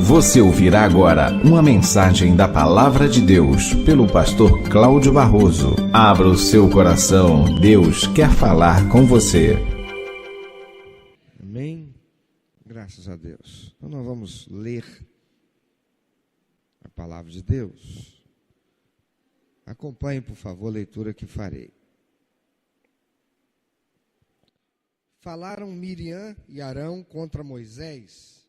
Você ouvirá agora uma mensagem da Palavra de Deus pelo pastor Cláudio Barroso. Abra o seu coração, Deus quer falar com você. Amém? Graças a Deus. Então nós vamos ler a Palavra de Deus. Acompanhe, por favor, a leitura que farei. Falaram Miriam e Arão contra Moisés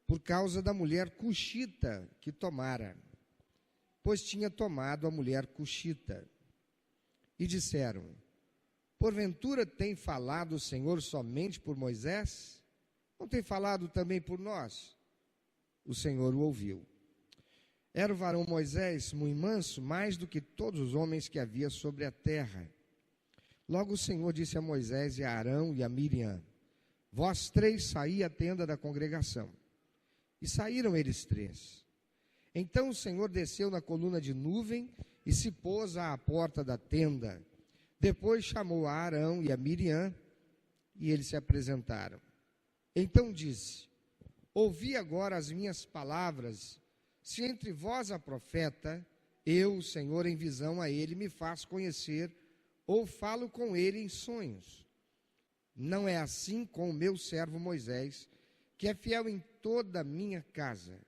por causa da mulher cuxita que tomara, pois tinha tomado a mulher cuxita. E disseram: porventura tem falado o Senhor somente por Moisés? Não tem falado também por nós? O Senhor o ouviu. Era o varão Moisés muito manso, mais do que todos os homens que havia sobre a terra. Logo o Senhor disse a Moisés e a Arão e a Miriam: vós três saí à tenda da congregação. E saíram eles três. Então o Senhor desceu na coluna de nuvem e se pôs à porta da tenda. Depois chamou a Arão e a Miriam, e eles se apresentaram. Então disse: ouvi agora as minhas palavras. Se entre vós há profeta, eu, o Senhor, em visão a ele me faço conhecer, ou falo com ele em sonhos. Não é assim com o meu servo Moisés, que é fiel em toda a minha casa.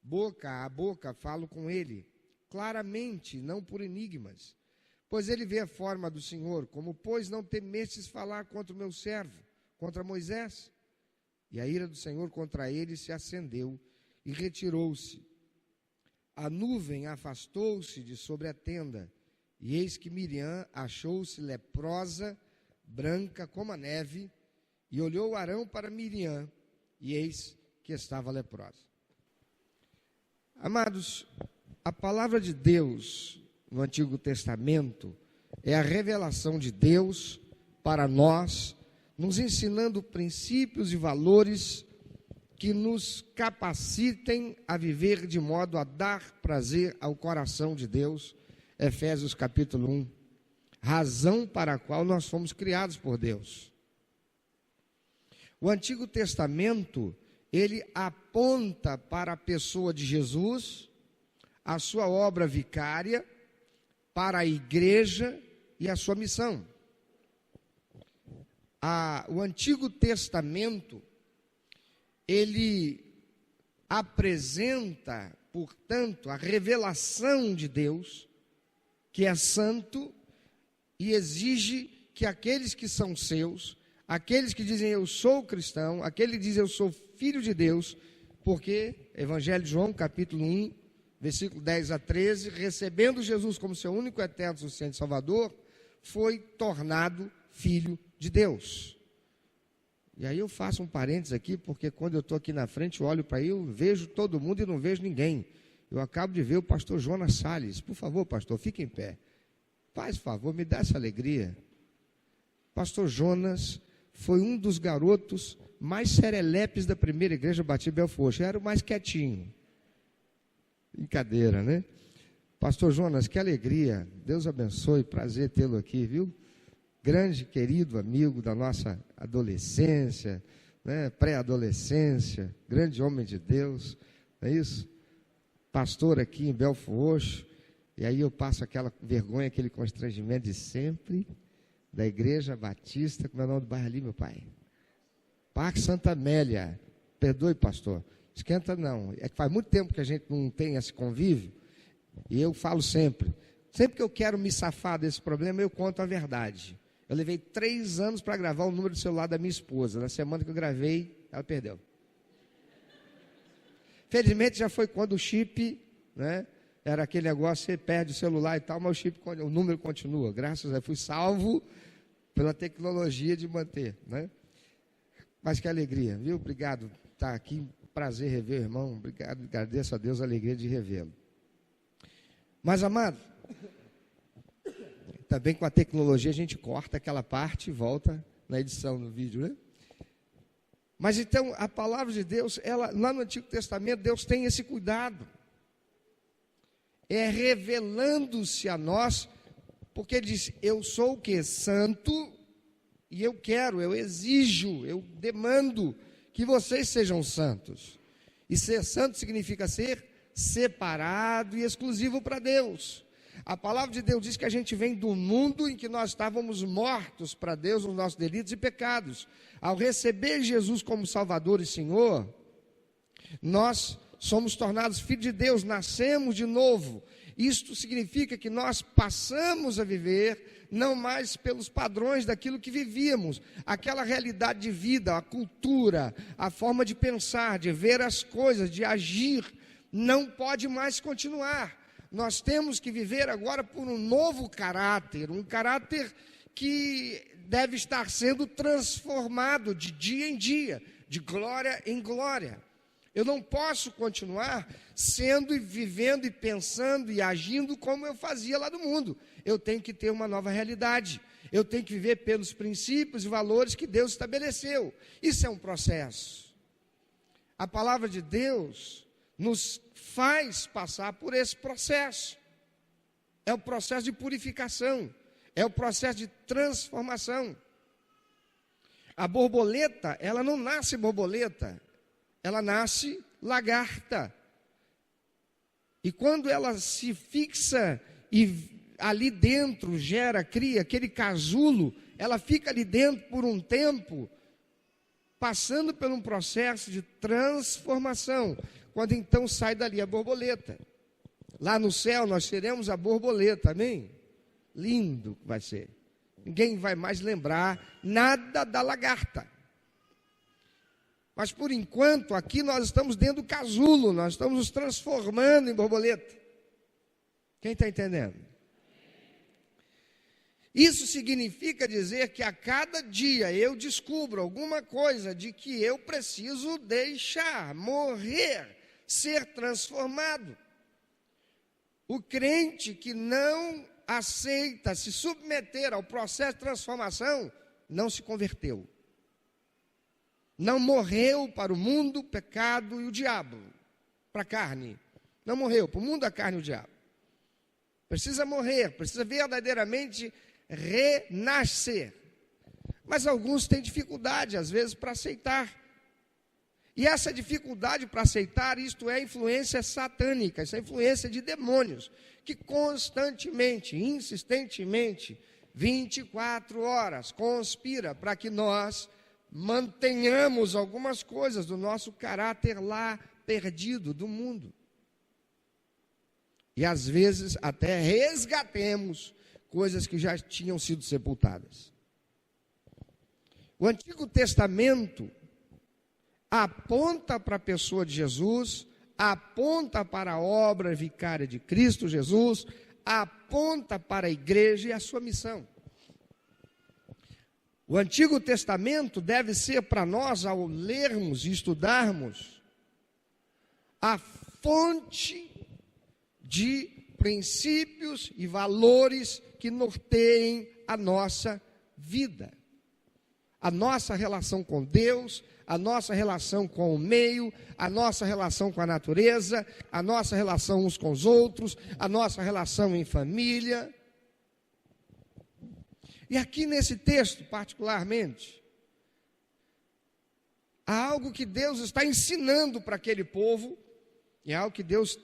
Boca a boca falo com ele, claramente, não por enigmas. Pois ele vê a forma do Senhor, como pois não temestes falar contra o meu servo, contra Moisés? E a ira do Senhor contra ele se acendeu e retirou-se. A nuvem afastou-se de sobre a tenda, e eis que Miriam achou-se leprosa, branca como a neve, e olhou Arão para Miriam, e eis que estava leprosa. Amados, a palavra de Deus no Antigo Testamento é a revelação de Deus para nós, nos ensinando princípios e valores que nos capacitem a viver de modo a dar prazer ao coração de Deus. Efésios capítulo 1, razão para a qual nós fomos criados por Deus. O Antigo Testamento, ele aponta para a pessoa de Jesus, a sua obra vicária, para a igreja e a sua missão. O Antigo Testamento, ele apresenta, portanto, a revelação de Deus, que é santo e exige que aqueles que são seus, aqueles que dizem eu sou cristão, aquele que diz eu sou filho de Deus, porque Evangelho de João, capítulo 1, versículo 10 a 13, recebendo Jesus como seu único eterno suficiente Salvador, foi tornado filho de Deus. E aí eu faço um parênteses aqui, porque quando eu estou aqui na frente, eu olho para aí, eu vejo todo mundo e não vejo ninguém. Eu acabo de ver o pastor Jonas Salles. Por favor, pastor, fique em pé. Faz favor, me dá essa alegria. Pastor Jonas foi um dos garotos mais serelepes da primeira igreja Batista de Belfort Roxo. Era o mais quietinho. Brincadeira, né? Pastor Jonas, que alegria. Deus abençoe, prazer tê-lo aqui, viu? Grande, querido amigo da nossa adolescência, né? Pré-adolescência, grande homem de Deus, não é isso? Pastor aqui em Belfort Roxo, e aí eu passo aquela vergonha, aquele constrangimento de sempre, da Igreja Batista, como é o nome do bairro ali, meu pai? Parque Santa Amélia. Perdoe, pastor, esquenta não, é que faz muito tempo que a gente não tem esse convívio, e eu falo sempre que eu quero me safar desse problema, eu conto a verdade. Eu levei 3 anos para gravar o número do celular da minha esposa. Na semana que eu gravei, ela perdeu. Felizmente já foi quando o chip, né, era aquele negócio, você perde o celular e tal, mas o número continua. Graças a Deus, fui salvo pela tecnologia de manter, né? Mas que alegria, viu? Obrigado por estar aqui, prazer rever o irmão. Obrigado, agradeço a Deus a alegria de revê-lo. Mas, amado, também com a tecnologia a gente corta aquela parte e volta na edição do vídeo, né? Mas então, a palavra de Deus, lá no Antigo Testamento, Deus tem esse cuidado. É revelando-se a nós, porque ele diz, eu sou o quê? Santo, e eu exijo, eu demando que vocês sejam santos. E ser santo significa ser separado e exclusivo para Deus. A palavra de Deus diz que a gente vem do mundo em que nós estávamos mortos para Deus nos nossos delitos e pecados. Ao receber Jesus como Salvador e Senhor, nós somos tornados filhos de Deus, nascemos de novo. Isto significa que nós passamos a viver não mais pelos padrões daquilo que vivíamos, aquela realidade de vida, a cultura, a forma de pensar, de ver as coisas, de agir, não pode mais continuar. Nós temos que viver agora por um novo caráter, um caráter que deve estar sendo transformado de dia em dia, de glória em glória. Eu não posso continuar sendo e vivendo e pensando e agindo como eu fazia lá do mundo. Eu tenho que ter uma nova realidade. Eu tenho que viver pelos princípios e valores que Deus estabeleceu. Isso é um processo. A palavra de Deus nos faz passar por esse processo. É o processo de purificação. É o processo de transformação. A borboleta, ela não nasce borboleta. Ela nasce lagarta. E quando ela se fixa e ali dentro cria aquele casulo, ela fica ali dentro por um tempo, passando por um processo de transformação, quando então sai dali a borboleta. Lá no céu nós teremos a borboleta, amém? Lindo vai ser. Ninguém vai mais lembrar nada da lagarta. Mas por enquanto, aqui nós estamos dentro do casulo, nós estamos nos transformando em borboleta. Quem está entendendo? Isso significa dizer que a cada dia eu descubro alguma coisa de que eu preciso deixar, morrer, ser transformado. O crente que não aceita se submeter ao processo de transformação, não se converteu. Não morreu para o mundo, o pecado e o diabo, para a carne. Não morreu para o mundo, a carne e o diabo. Precisa morrer, precisa verdadeiramente renascer. Mas alguns têm dificuldade, às vezes, para aceitar. E essa dificuldade para aceitar, isto é influência satânica, essa influência de demônios, que constantemente, insistentemente, 24 horas, conspira para que nós mantenhamos algumas coisas do nosso caráter lá perdido do mundo. E às vezes até resgatemos coisas que já tinham sido sepultadas. O Antigo Testamento aponta para a pessoa de Jesus, aponta para a obra vicária de Cristo Jesus, aponta para a igreja e a sua missão. O Antigo Testamento deve ser para nós, ao lermos e estudarmos, a fonte de princípios e valores que norteiem a nossa vida. A nossa relação com Deus, a nossa relação com o meio, a nossa relação com a natureza, a nossa relação uns com os outros, a nossa relação em família. E aqui nesse texto, particularmente, há algo que Deus está ensinando para aquele povo, e é algo que Deus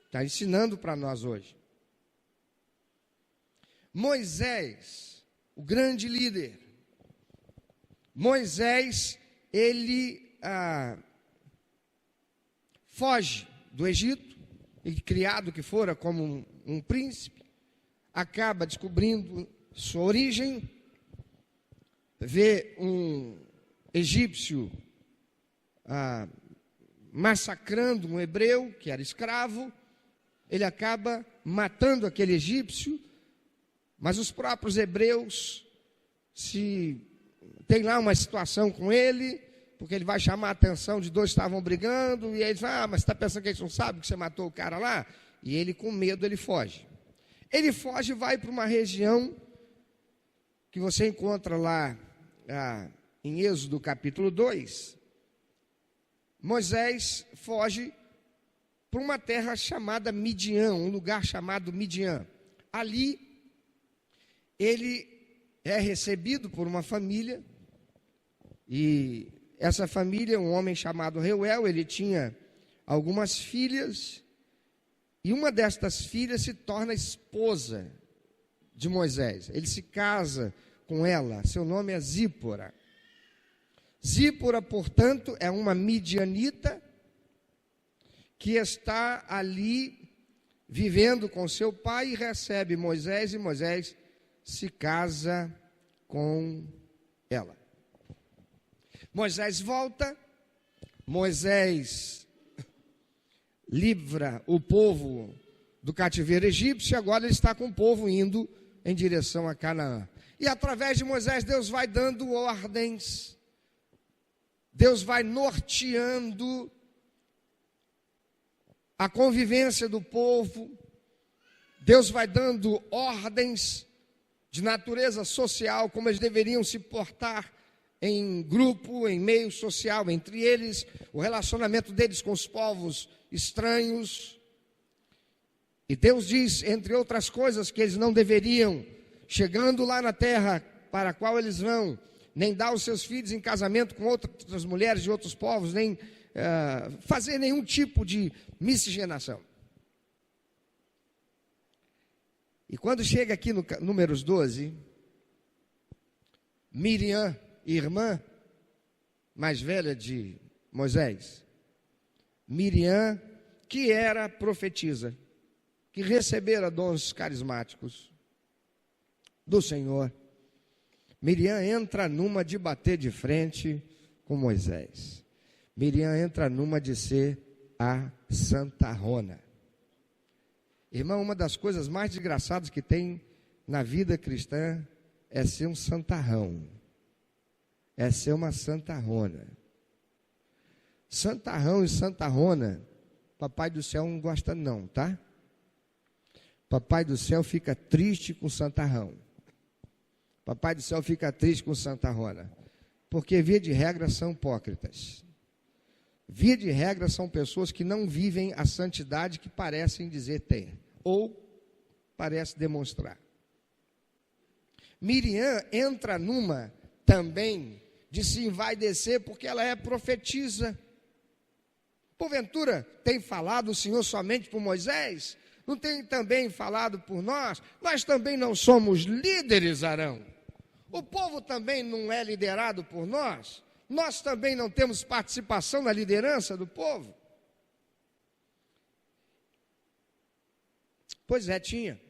está ensinando para nós hoje. Moisés, o grande líder, Moisés, ele foge do Egito, e criado que fora como um príncipe, acaba descobrindo sua origem, vê um egípcio massacrando um hebreu que era escravo, ele acaba matando aquele egípcio, mas os próprios hebreus tem lá uma situação com ele, porque ele vai chamar a atenção de dois que estavam brigando, e aí eles falam, mas você está pensando que eles não sabem que você matou o cara lá? E ele, com medo, ele foge. Ele foge e vai para uma região que você encontra lá em Êxodo capítulo 2, Moisés foge para uma terra chamada Midian, um lugar chamado Midian. Ali, ele é recebido por uma família, e essa família, um homem chamado Reuel, ele tinha algumas filhas, e uma destas filhas se torna esposa de Moisés. Ele se casa com ela, seu nome é Zípora. Zípora, portanto, é uma midianita que está ali vivendo com seu pai e recebe Moisés, e Moisés se casa com ela. Moisés volta, Moisés livra o povo do cativeiro egípcio, e agora ele está com o povo indo em direção a Canaã. E através de Moisés, Deus vai dando ordens, Deus vai norteando a convivência do povo, Deus vai dando ordens de natureza social, como eles deveriam se portar em grupo, em meio social, entre eles, o relacionamento deles com os povos estranhos. E Deus diz, entre outras coisas, que eles não deveriam, chegando lá na terra para a qual eles vão, nem dar os seus filhos em casamento com outras mulheres de outros povos, nem fazer nenhum tipo de miscigenação. E quando chega aqui no Números 12, Miriam, irmã mais velha de Moisés, Miriam, que era profetisa, que recebera dons carismáticos do Senhor, Miriam entra numa de bater de frente com Moisés. Miriam entra numa de ser a santarrona. Irmão, uma das coisas mais desgraçadas que tem na vida cristã é ser um santarrão, é ser uma santarrona. Santarrão e santarrona, Papai do céu não gosta não, tá? Papai do céu fica triste com santarrão. Papai do céu fica triste com santarrona, porque via de regra são hipócritas. Via de regra são pessoas que não vivem a santidade que parecem dizer ter, ou parece demonstrar. Miriam entra numa também de se envaidecer porque ela é profetisa. Porventura tem falado o Senhor somente por Moisés? Não tem também falado por nós? Nós também não somos líderes, Arão. O povo também não é liderado por nós? Nós também não temos participação na liderança do povo? Pois é, tinha.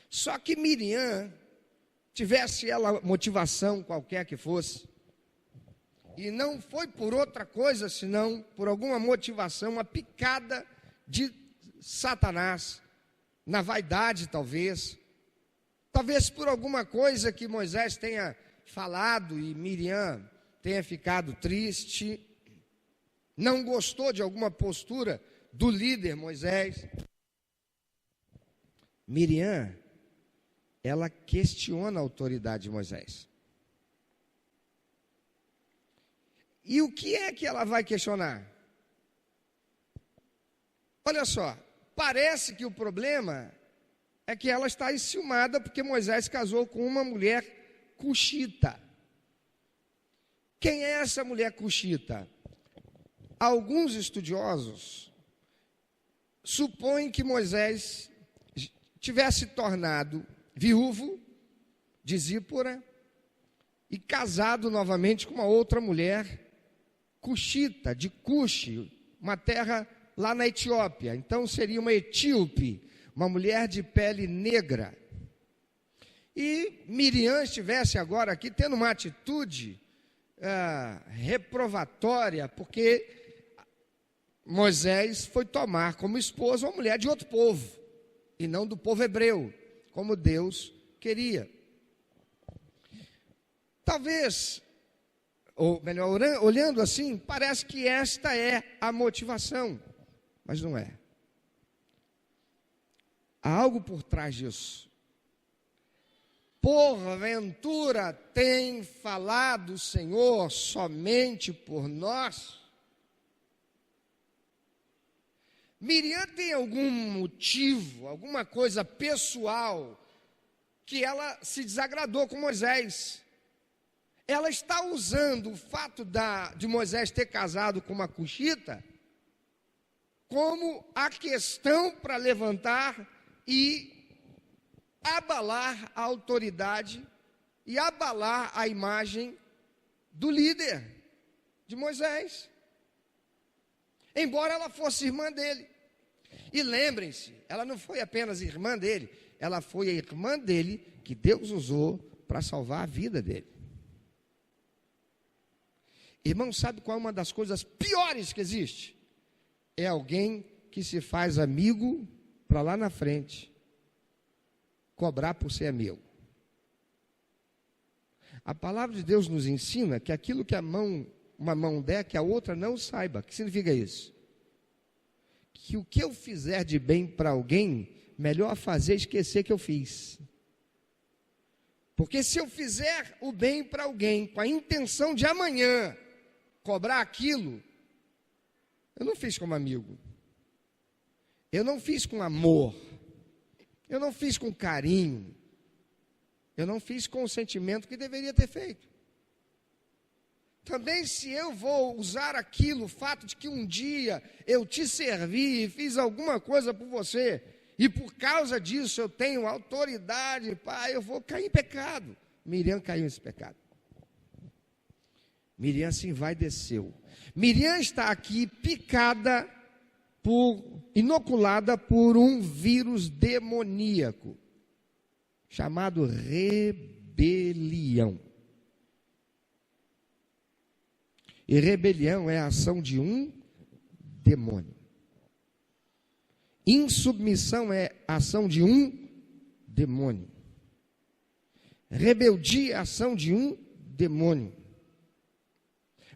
Só que Miriam, tivesse ela motivação qualquer que fosse, e não foi por outra coisa, senão por alguma motivação, uma picada de Satanás, na vaidade talvez por alguma coisa que Moisés tenha falado e Miriam tenha ficado triste, não gostou de alguma postura do líder Moisés. Miriam, ela questiona a autoridade de Moisés. E o que é que ela vai questionar? Olha só, parece que o problema é que ela está enciumada porque Moisés casou com uma mulher cuxita. Quem é essa mulher cuxita? Alguns estudiosos supõem que Moisés tivesse tornado viúvo de Zípora e casado novamente com uma outra mulher cuxita, de Cuxi, uma terra lá na Etiópia. Então seria uma etíope, uma mulher de pele negra. E Miriam estivesse agora aqui tendo uma atitude reprovatória, porque Moisés foi tomar como esposa uma mulher de outro povo, e não do povo hebreu, como Deus queria. Talvez, ou melhor, olhando assim, parece que esta é a motivação, mas não é. Há algo por trás disso. Porventura tem falado o Senhor somente por nós? Miriam tem algum motivo, alguma coisa pessoal, que ela se desagradou com Moisés. Ela está usando o fato de Moisés ter casado com uma cuxita como a questão para levantar e abalar a autoridade e abalar a imagem do líder, de Moisés. Embora ela fosse irmã dele. E lembrem-se, ela não foi apenas irmã dele, ela foi a irmã dele que Deus usou para salvar a vida dele. Irmão, sabe qual é uma das coisas piores que existe? É alguém que se faz amigo para lá na frente cobrar por ser amigo. A palavra de Deus nos ensina que aquilo que uma mão der, que a outra não saiba. O que significa isso? Que o que eu fizer de bem para alguém, melhor fazer esquecer que eu fiz. Porque se eu fizer o bem para alguém com a intenção de amanhã cobrar aquilo, eu não fiz como amigo. Eu não fiz com amor. Eu não fiz com carinho. Eu não fiz com o sentimento que deveria ter feito. Também se eu vou usar aquilo, o fato de que um dia eu te servi e fiz alguma coisa por você, e por causa disso eu tenho autoridade, pai, eu vou cair em pecado. Miriam caiu nesse pecado. Miriam se envaideceu. Miriam está aqui picada, inoculada por um vírus demoníaco, chamado rebelião. E rebelião é a ação de um demônio. Insubmissão é a ação de um demônio. Rebeldia é a ação de um demônio.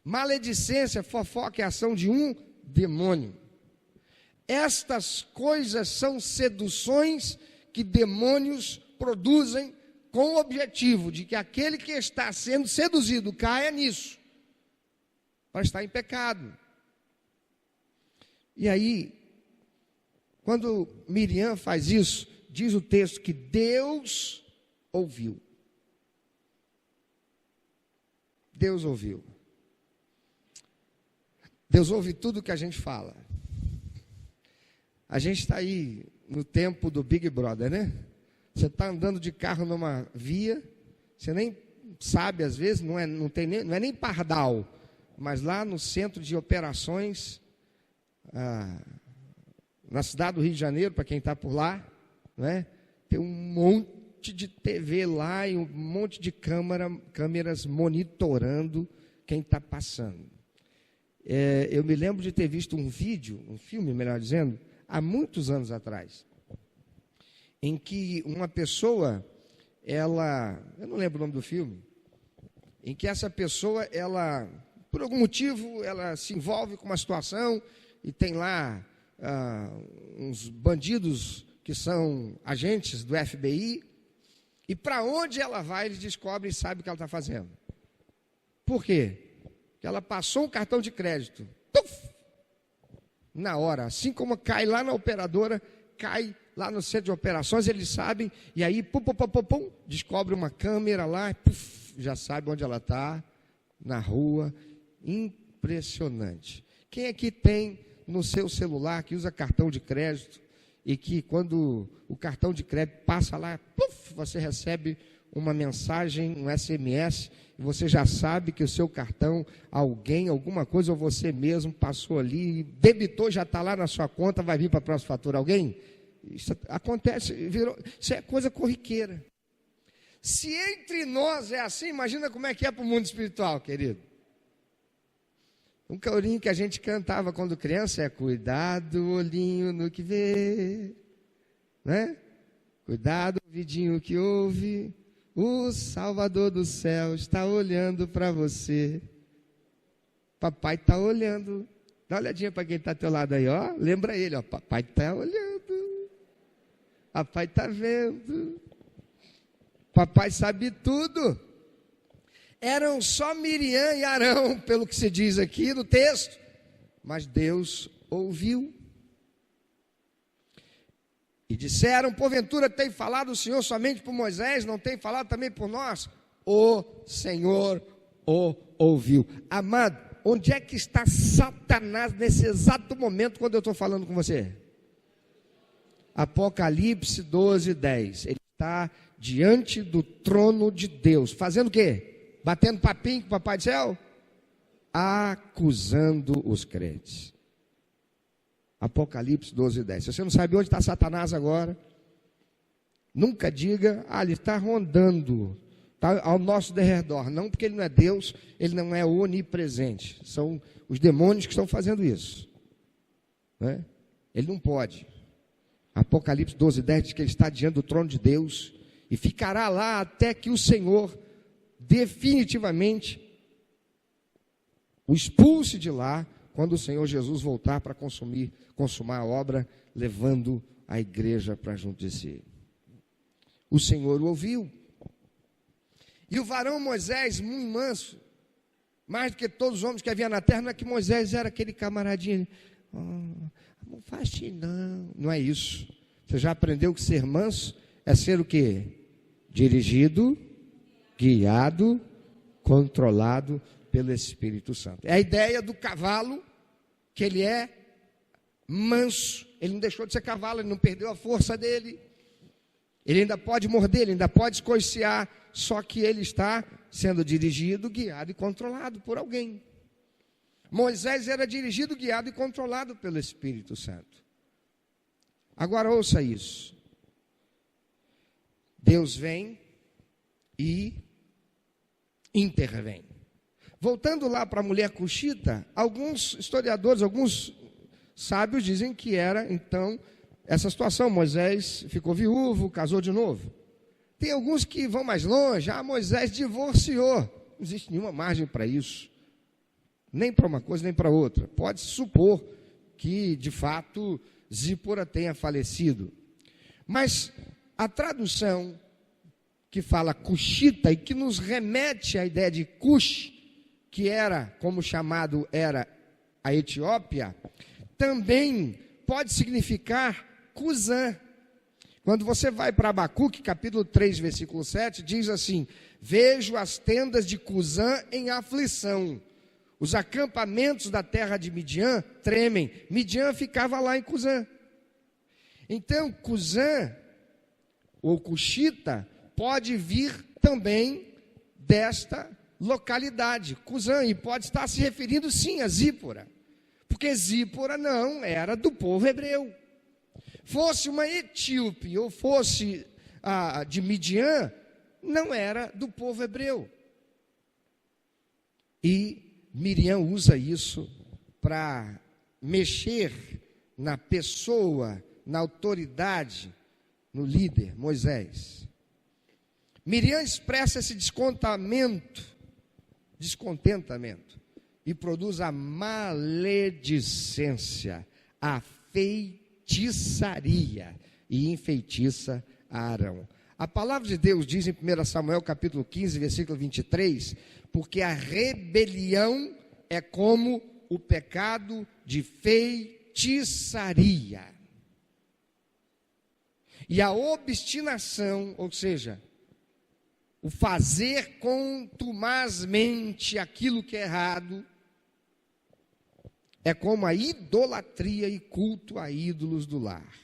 Maledicência, fofoca é a ação de um demônio. Estas coisas são seduções que demônios produzem com o objetivo de que aquele que está sendo seduzido caia nisso, para estar em pecado. E aí, quando Miriam faz isso, diz o texto que Deus ouviu. Deus ouviu. Deus ouve tudo que a gente fala. A gente está aí no tempo do Big Brother, né? Você está andando de carro numa via, você nem sabe, às vezes, não é nem Pardal, mas lá no centro de operações, na cidade do Rio de Janeiro, para quem está por lá, né? Tem um monte de TV lá e um monte de câmeras monitorando quem está passando. Eu me lembro de ter visto um filme, melhor dizendo, há muitos anos atrás, em que uma pessoa, eu não lembro o nome do filme, em que essa pessoa, por algum motivo, ela se envolve com uma situação e tem lá uns bandidos que são agentes do FBI, e para onde ela vai, eles descobrem e sabem o que ela está fazendo. Por quê? Porque ela passou um cartão de crédito, na hora, assim como cai lá na operadora, cai lá no centro de operações, eles sabem, e aí, descobre uma câmera lá, já sabe onde ela está, na rua. Impressionante. Quem aqui tem no seu celular, que usa cartão de crédito, e que quando o cartão de crédito passa lá, você recebe uma mensagem, um SMS, e você já sabe que o seu cartão, alguma coisa, ou você mesmo passou ali, debitou, já está lá na sua conta, vai vir para a próxima fatura. Alguém? Isso acontece, isso é coisa corriqueira. Se entre nós é assim, imagina como é que é para o mundo espiritual, querido. Um corinho que a gente cantava quando criança é: cuidado, olhinho no que vê, né? Cuidado, ouvidinho que ouve, o Salvador do céu está olhando para você. Papai está olhando. Dá uma olhadinha para quem está ao teu lado aí, ó. Lembra ele, ó. Papai está olhando. Papai está vendo. Papai sabe tudo. Eram só Miriam e Arão, pelo que se diz aqui no texto. Mas Deus ouviu. E disseram: porventura tem falado o Senhor somente por Moisés, não tem falado também por nós? O Senhor o ouviu. Amado, onde é que está Satanás nesse exato momento quando eu estou falando com você? Apocalipse 12, 10. Ele está diante do trono de Deus. Fazendo o quê? Batendo papinho com o Papai do Céu? Acusando os crentes. Apocalipse 12, 10. Se você não sabe onde está Satanás agora, nunca diga, ele está rondando, está ao nosso derredor. Não, porque ele não é Deus, ele não é onipresente. São os demônios que estão fazendo isso. Né? Ele não pode. Apocalipse 12, 10 diz que ele está diante do trono de Deus e ficará lá até que o Senhor definitivamente o expulse de lá, quando o Senhor Jesus voltar para consumar a obra, levando a igreja para junto de si. O Senhor o ouviu. E o varão Moisés, muito manso, mais do que todos os homens que havia na terra, não é que Moisés era aquele camaradinho, não faz assim não. Não é isso. Você já aprendeu que ser manso é ser o quê? Dirigido, guiado, controlado pelo Espírito Santo. É a ideia do cavalo, que ele é manso. Ele não deixou de ser cavalo, ele não perdeu a força dele. Ele ainda pode morder, ele ainda pode escoiciar, só que ele está sendo dirigido, guiado e controlado por alguém. Moisés era dirigido, guiado e controlado pelo Espírito Santo. Agora ouça isso. Deus vem e intervém. Voltando lá para a mulher cuxita, alguns historiadores, alguns sábios dizem que era, então, essa situação. Moisés ficou viúvo, casou de novo. Tem alguns que vão mais longe, Moisés divorciou. Não existe nenhuma margem para isso. Nem para uma coisa, nem para outra. Pode-se supor que, de fato, Zípora tenha falecido. Mas a tradução que fala cuxita e que nos remete à ideia de Cush, que era, como chamado era a Etiópia, também pode significar Cusã. Quando você vai para Abacuque, capítulo 3, versículo 7, diz assim: vejo as tendas de Cusã em aflição. Os acampamentos da terra de Midian tremem. Midian ficava lá em Cusã. Então, Cusã, ou Cuxita, pode vir também desta localidade, Cusã, e pode estar se referindo sim a Zípora, porque Zípora não era do povo hebreu. Fosse uma etíope ou fosse de Midian, não era do povo hebreu. E Miriam usa isso para mexer na pessoa, na autoridade, no líder, Moisés. Miriam expressa esse descontentamento e produz a maledicência, a feitiçaria e enfeitiça a Arão. A palavra de Deus diz em 1 Samuel capítulo 15, versículo 23, porque a rebelião é como o pecado de feitiçaria. E a obstinação, ou seja, o fazer contumazmente aquilo que é errado, é como a idolatria e culto a ídolos do lar.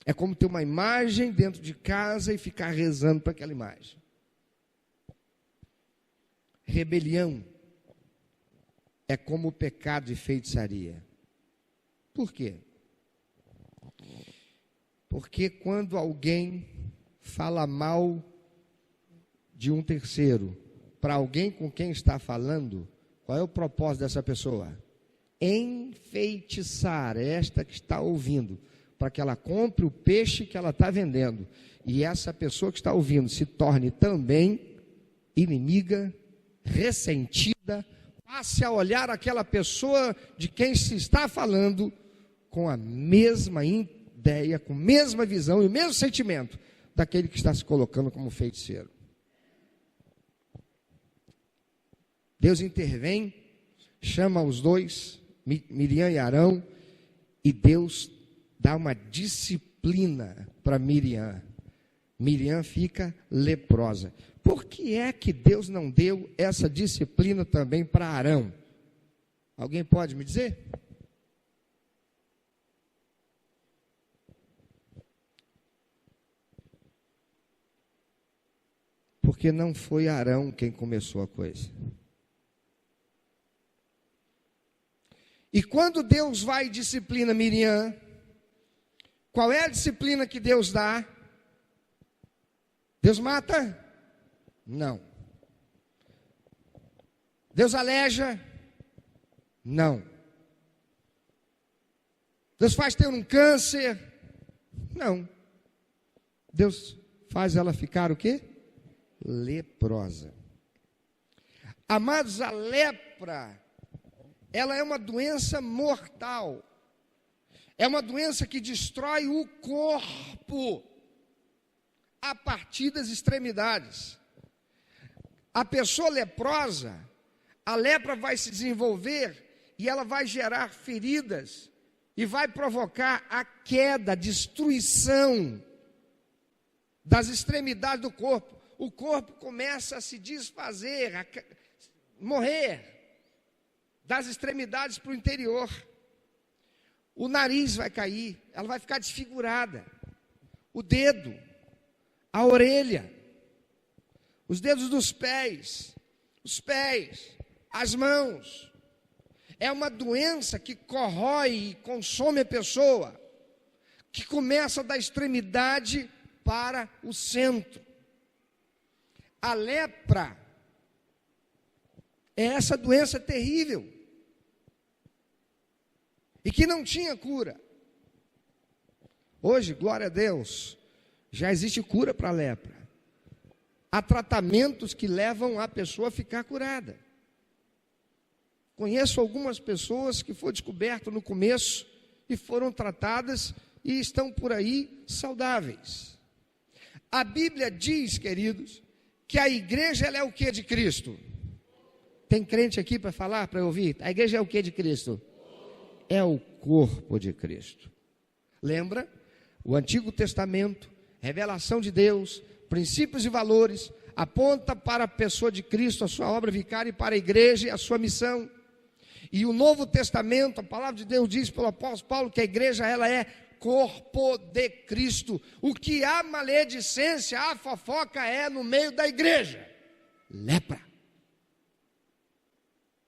É como ter uma imagem dentro de casa e ficar rezando para aquela imagem. Rebelião é como o pecado de feitiçaria. Por quê? Porque quando alguém fala mal de um terceiro para alguém com quem está falando, qual é o propósito dessa pessoa? Enfeitiçar esta que está ouvindo, para que ela compre o peixe que ela está vendendo. E essa pessoa que está ouvindo se torne também inimiga, ressentida, passe a olhar aquela pessoa de quem se está falando com a mesma ideia, com a mesma visão e o mesmo sentimento daquele que está se colocando como feiticeiro. Deus intervém, chama os dois, Miriam e Arão, e Deus dá uma disciplina para Miriam. Miriam fica leprosa. Por que é que Deus não deu essa disciplina também para Arão? Alguém pode me dizer? Porque não foi Arão quem começou a coisa. E quando Deus vai e disciplina Miriam, qual é a disciplina que Deus dá? Deus mata? Não. Deus aleja? Não. Deus faz ter um câncer? Não. Deus faz ela ficar o quê? Leprosa. Amados, a lepra, ela é uma doença mortal. É uma doença que destrói o corpo a partir das extremidades. A pessoa leprosa, a lepra vai se desenvolver e ela vai gerar feridas e vai provocar a queda, a destruição das extremidades do corpo. O corpo começa a se desfazer, a morrer das extremidades para o interior. O nariz vai cair, ela vai ficar desfigurada. O dedo, a orelha, os dedos dos pés, os pés, as mãos. É uma doença que corrói e consome a pessoa, que começa da extremidade para o centro. A lepra é essa doença terrível e que não tinha cura. Hoje, glória a Deus, já existe cura para a lepra. Há tratamentos que levam a pessoa a ficar curada. Conheço algumas pessoas que foi descoberto no começo e foram tratadas e estão por aí saudáveis. A Bíblia diz, queridos, que a igreja ela é o que de Cristo? Tem crente aqui para falar, para ouvir? A igreja é o que de Cristo? É o corpo de Cristo. Lembra? O Antigo Testamento, revelação de Deus, princípios e valores, aponta para a pessoa de Cristo, a sua obra vicária, e para a igreja, a sua missão. E o Novo Testamento, a palavra de Deus diz pelo apóstolo Paulo que a igreja ela é corpo de Cristo. O que há maledicência, a fofoca é no meio da igreja. Lepra.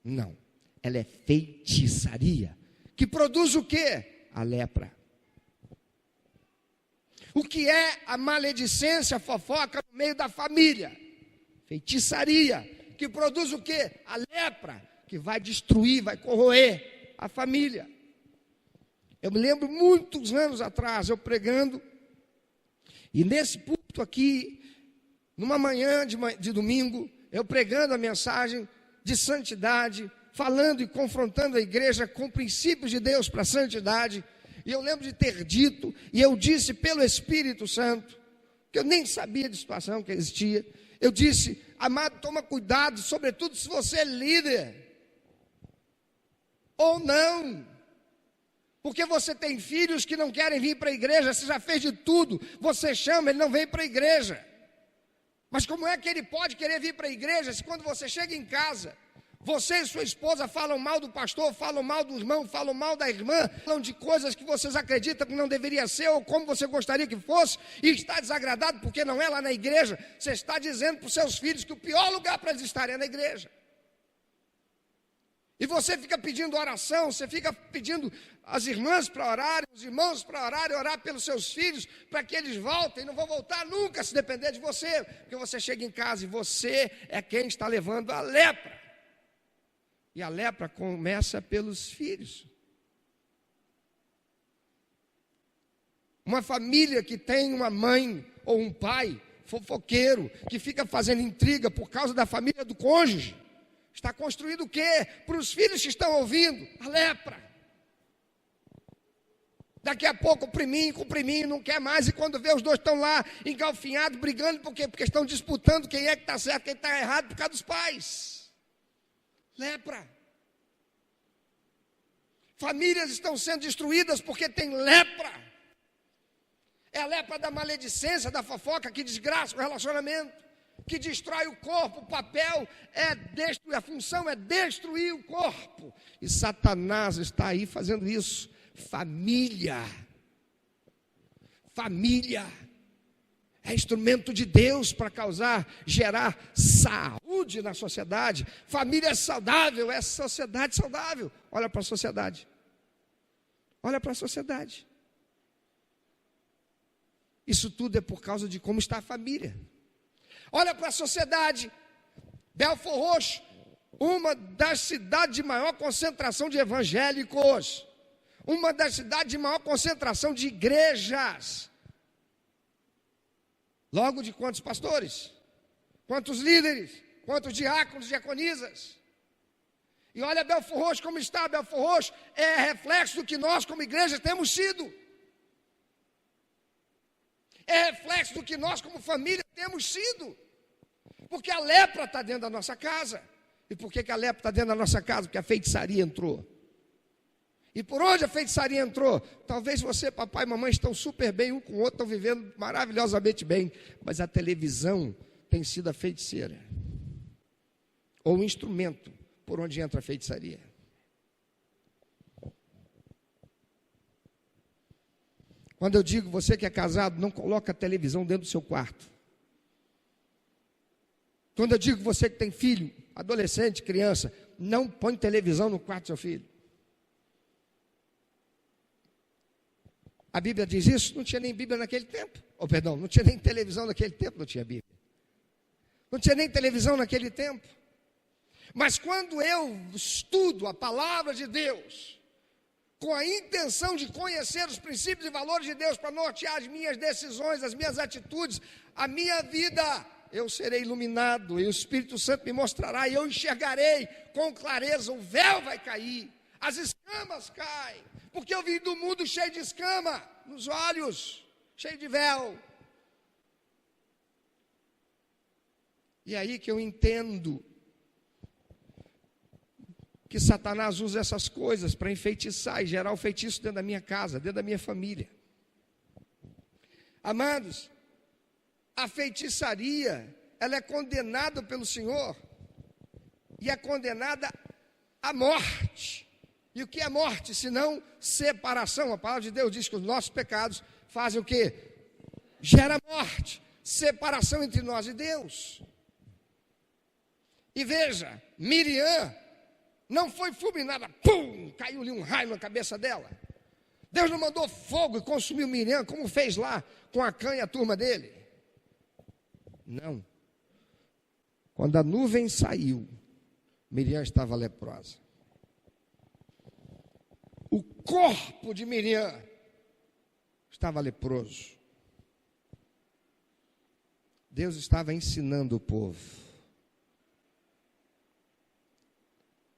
Não, ela é feitiçaria. Que produz o quê? A lepra. O que é a maledicência, a fofoca no meio da família? Feitiçaria. Que produz o quê? A lepra, que vai destruir, vai corroer a família. Eu me lembro muitos anos atrás, eu pregando, e nesse púlpito aqui, numa manhã de domingo, eu pregando a mensagem de santidade, falando e confrontando a igreja com princípios de Deus para a santidade. E eu lembro de ter dito, e eu disse pelo Espírito Santo, que eu nem sabia de situação que existia. Eu disse, amado, toma cuidado, sobretudo se você é líder, ou não, porque você tem filhos que não querem vir para a igreja, você já fez de tudo, você chama, ele não vem para a igreja. Mas como é que ele pode querer vir para a igreja se quando você chega em casa, você e sua esposa falam mal do pastor, falam mal do irmão, falam mal da irmã, falam de coisas que vocês acreditam que não deveria ser ou como você gostaria que fosse, e está desagradado porque não é lá na igreja. Você está dizendo para os seus filhos que o pior lugar para eles estarem é na igreja. E você fica pedindo oração, você fica pedindo as irmãs para orarem, os irmãos para orarem, orar pelos seus filhos, para que eles voltem, não vão voltar nunca se depender de você, porque você chega em casa e você é quem está levando a lepra. E a lepra começa pelos filhos. Uma família que tem uma mãe ou um pai fofoqueiro, que fica fazendo intriga por causa da família do cônjuge, está construindo o quê? Para os filhos que estão ouvindo, a lepra. Daqui a pouco o priminho, não quer mais, e quando vê os dois estão lá engalfinhados, brigando, por quê? Porque estão disputando quem é que está certo, quem está errado, por causa dos pais. Lepra. Famílias estão sendo destruídas porque tem lepra. É a lepra da maledicência, da fofoca, que desgraça o relacionamento, que destrói o corpo. O papel é destruir, a função é destruir o corpo. E Satanás está aí fazendo isso. Família é instrumento de Deus para gerar saúde na sociedade. Família saudável é sociedade saudável. Olha para a sociedade. Olha para a sociedade. Isso tudo é por causa de como está a família. Olha para a sociedade. Belford Roxo, uma das cidades de maior concentração de evangélicos. Uma das cidades de maior concentração de igrejas. Logo, de quantos pastores? Quantos líderes? Quantos diáconos, diaconisas? E olha Belford Roxo como está. Belford Roxo é reflexo do que nós como igreja temos sido. É reflexo do que nós como família temos sido. Porque a lepra está dentro da nossa casa. E por que a lepra está dentro da nossa casa? Porque a feitiçaria entrou. E por onde a feitiçaria entrou? Talvez você, papai e mamãe, estão super bem, um com o outro, estão vivendo maravilhosamente bem. Mas a televisão tem sido a feiticeira. Ou o instrumento por onde entra a feitiçaria. Quando eu digo, você que é casado, não coloca a televisão dentro do seu quarto. Quando eu digo, você que tem filho, adolescente, criança, não põe televisão no quarto do seu filho. A Bíblia diz isso? Não tinha nem Bíblia naquele tempo. Não tinha nem televisão naquele tempo, não tinha Bíblia. Não tinha nem televisão naquele tempo. Mas quando eu estudo a palavra de Deus, com a intenção de conhecer os princípios e valores de Deus para nortear as minhas decisões, as minhas atitudes, a minha vida, eu serei iluminado e o Espírito Santo me mostrará e eu enxergarei com clareza, o véu vai cair, as escamas caem, porque eu vim do mundo cheio de escama nos olhos, cheio de véu. E aí que eu entendo que Satanás usa essas coisas para enfeitiçar e gerar o feitiço dentro da minha casa, dentro da minha família. Amados, a feitiçaria, ela é condenada pelo Senhor e é condenada à morte. E o que é morte, senão separação? A palavra de Deus diz que os nossos pecados fazem o quê? Gera morte, separação entre nós e Deus. E veja, Miriam não foi fulminada, pum, caiu-lhe um raio na cabeça dela. Deus não mandou fogo e consumiu Miriam, como fez lá com Acã e a turma dele. Não. Quando a nuvem saiu, Miriam estava leprosa. O corpo de Miriam estava leproso. Deus estava ensinando o povo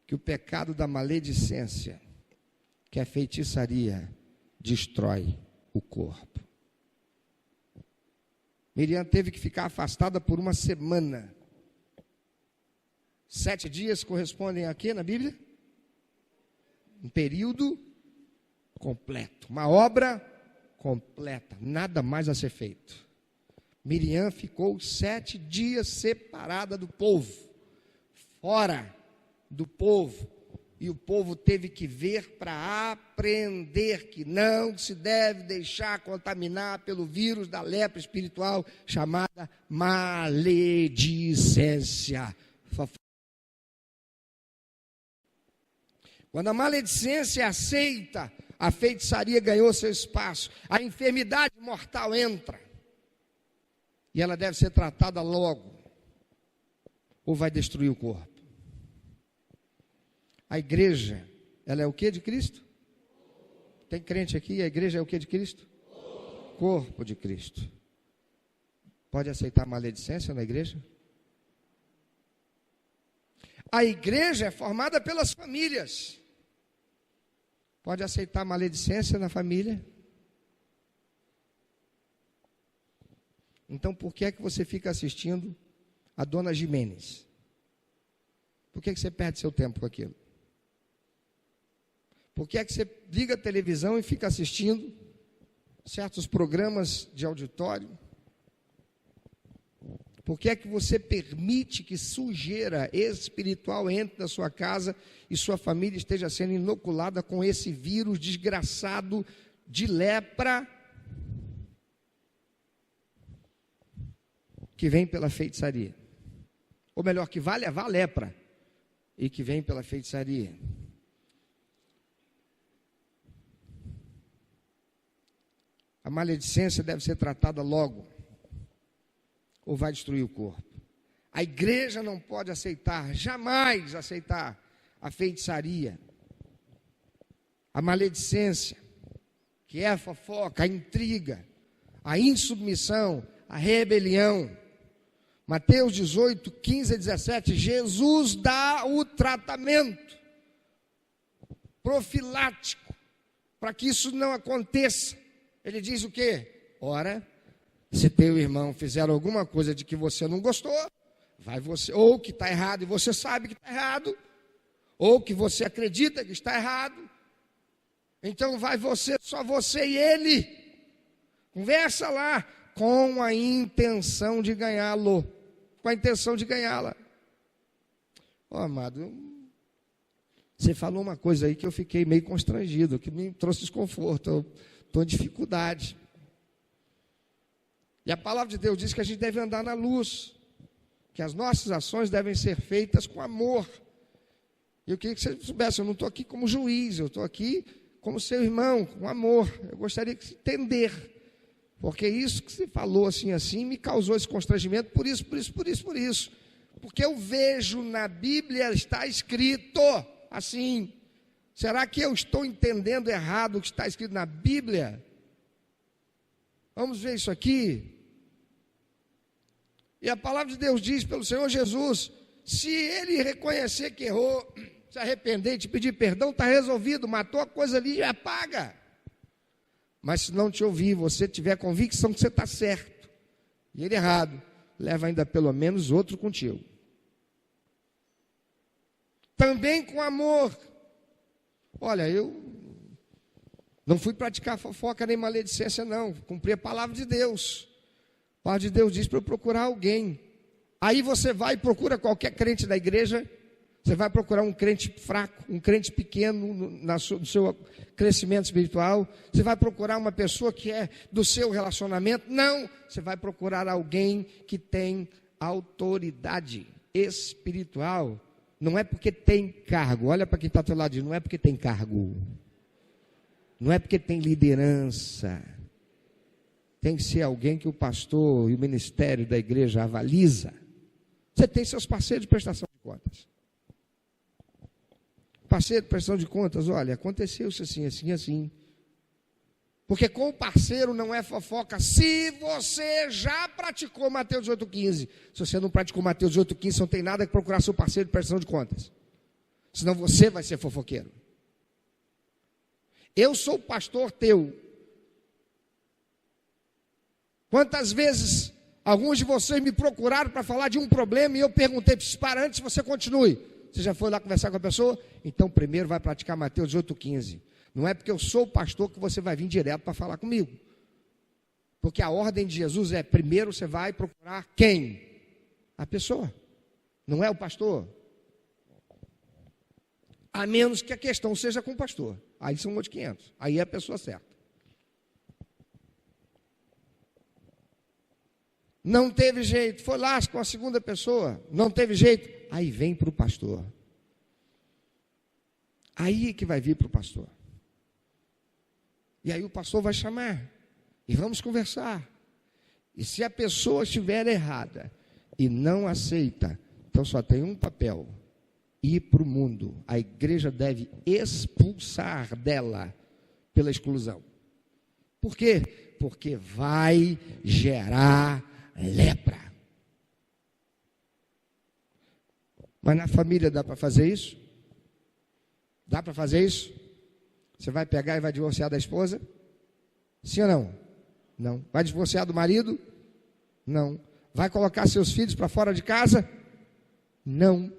que o pecado da maledicência, que a feitiçaria, destrói o corpo. Miriam teve que ficar afastada por uma semana. 7 dias correspondem a quê na Bíblia? Um período completo, uma obra completa, nada mais a ser feito. Miriam ficou 7 dias separada do povo, fora do povo, e o povo teve que ver para aprender que não se deve deixar contaminar pelo vírus da lepra espiritual chamada maledicência. Quando a maledicência é aceita, a feitiçaria ganhou seu espaço, a enfermidade mortal entra, e ela deve ser tratada logo, ou vai destruir o corpo. A igreja, ela é o que de Cristo? Tem crente aqui, a igreja é o que de Cristo? Corpo de Cristo. Pode aceitar maledicência na igreja? A igreja é formada pelas famílias. Pode aceitar maledicência na família? Então, por que é que você fica assistindo a Dona Jimenez? Por que é que você perde seu tempo com aquilo? Por que é que você liga a televisão e fica assistindo certos programas de auditório? Por que é que você permite que sujeira espiritual entre na sua casa e sua família esteja sendo inoculada com esse vírus desgraçado de lepra que vem pela feitiçaria? Ou melhor, que vai levar a lepra e que vem pela feitiçaria. A maledicência deve ser tratada logo, ou vai destruir o corpo. A igreja não pode aceitar, jamais aceitar a feitiçaria, a maledicência, que é a fofoca, a intriga, a insubmissão, a rebelião. Mateus 18, 15 a 17, Jesus dá o tratamento profilático para que isso não aconteça. Ele diz o quê? Ora, se teu irmão fizer alguma coisa de que você não gostou, vai você, ou que está errado e você sabe que está errado, ou que você acredita que está errado, então vai você, só você e ele, conversa lá, com a intenção de ganhá-lo, com a intenção de ganhá-la. Amado, você falou uma coisa aí que eu fiquei meio constrangido, que me trouxe desconforto, eu estou em dificuldade. E a palavra de Deus diz que a gente deve andar na luz, que as nossas ações devem ser feitas com amor. E eu queria que você soubesse, eu não estou aqui como juiz, eu estou aqui como seu irmão, com amor. Eu gostaria que você entender, porque isso que você falou assim, me causou esse constrangimento, por isso. Porque eu vejo na Bíblia, está escrito assim. Será que eu estou entendendo errado o que está escrito na Bíblia? Vamos ver isso aqui. E a palavra de Deus diz pelo Senhor Jesus, se ele reconhecer que errou, se arrepender e te pedir perdão, está resolvido, matou a coisa ali, já paga. Mas se não te ouvir, você tiver convicção que você está certo, e ele errado, leva ainda pelo menos outro contigo. Também com amor. Olha, eu não fui praticar fofoca nem maledicência, não. Cumpri a palavra de Deus. A palavra de Deus diz para eu procurar alguém. Aí você vai e procura qualquer crente da igreja. Você vai procurar um crente fraco, um crente pequeno no seu crescimento espiritual. Você vai procurar uma pessoa que é do seu relacionamento. Não, você vai procurar alguém que tem autoridade espiritual. Não é porque tem cargo. Olha para quem está ao teu lado, não é porque tem cargo. Não é porque tem liderança. Tem que ser alguém que o pastor e o ministério da igreja avaliza. Você tem seus parceiros de prestação de contas. Parceiro de prestação de contas, olha, aconteceu isso assim. Porque com o parceiro não é fofoca. Se você já praticou Mateus 18,15, se você não praticou Mateus 18,15, você não tem nada que procurar seu parceiro de prestação de contas. Senão você vai ser fofoqueiro. Eu sou o pastor teu. Quantas vezes alguns de vocês me procuraram para falar de um problema e eu perguntei, para antes você continue. Você já foi lá conversar com a pessoa? Então primeiro vai praticar Mateus 18,15. Não é porque eu sou o pastor que você vai vir direto para falar comigo. Porque a ordem de Jesus é, primeiro você vai procurar quem? A pessoa. Não é o pastor. A menos que a questão seja com o pastor. Aí são outros 500. Aí é a pessoa certa. Não teve jeito. Foi lá com a segunda pessoa. Não teve jeito. Aí vem para o pastor. Aí que vai vir para o pastor. E aí o pastor vai chamar. E vamos conversar. E se a pessoa estiver errada e não aceita, então só tem um papel. Ir para o mundo. A igreja deve expulsar dela pela exclusão. Por quê? Porque vai gerar lepra. Mas na família dá para fazer isso? Dá para fazer isso? Você vai pegar e vai divorciar da esposa? Sim ou não? Não. Vai divorciar do marido? Não. Vai colocar seus filhos para fora de casa? Não.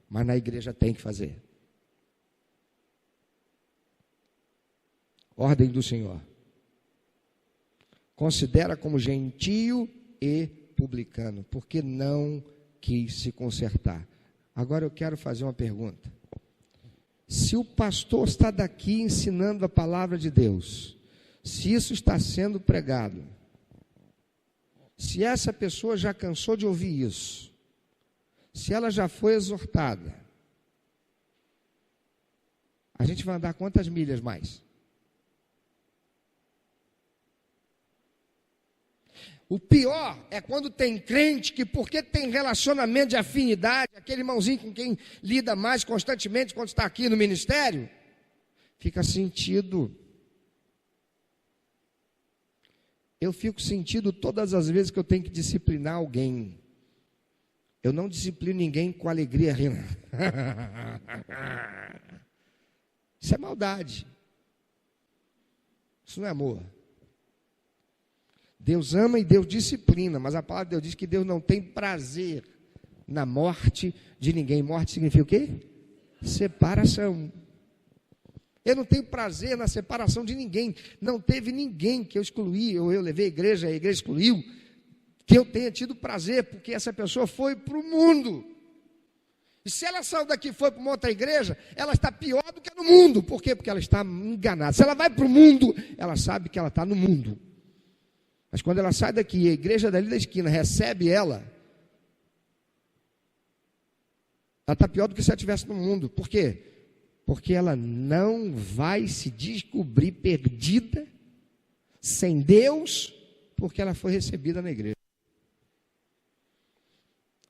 Mas na igreja tem que fazer. Ordem do Senhor. considera como gentio e publicano, porque não quis se consertar. Agora eu quero fazer uma pergunta. Se o pastor está daqui ensinando a palavra de Deus, se isso está sendo pregado, se essa pessoa já cansou de ouvir isso, se ela já foi exortada, a gente vai andar quantas milhas mais? O pior é quando tem crente que, porque tem relacionamento de afinidade, aquele irmãozinho com quem lida mais constantemente quando está aqui no ministério, fica sentido. Eu fico sentido todas as vezes que eu tenho que disciplinar alguém. Eu não disciplino ninguém com alegria rindo. Isso é maldade. Isso não é amor. Deus ama e Deus disciplina, mas a palavra de Deus diz que Deus não tem prazer na morte de ninguém. Morte significa o quê? Separação. Eu não tenho prazer na separação de ninguém. Não teve ninguém que eu excluí, ou eu levei a igreja excluiu, que eu tenha tido prazer, porque essa pessoa foi para o mundo. E se ela saiu daqui e foi para uma outra igreja, ela está pior do que no mundo. Por quê? Porque ela está enganada. Se ela vai para o mundo, ela sabe que ela está no mundo. Mas quando ela sai daqui e a igreja dali da esquina recebe ela está pior do que se ela estivesse no mundo. Por quê? Porque ela não vai se descobrir perdida, sem Deus, porque ela foi recebida na igreja.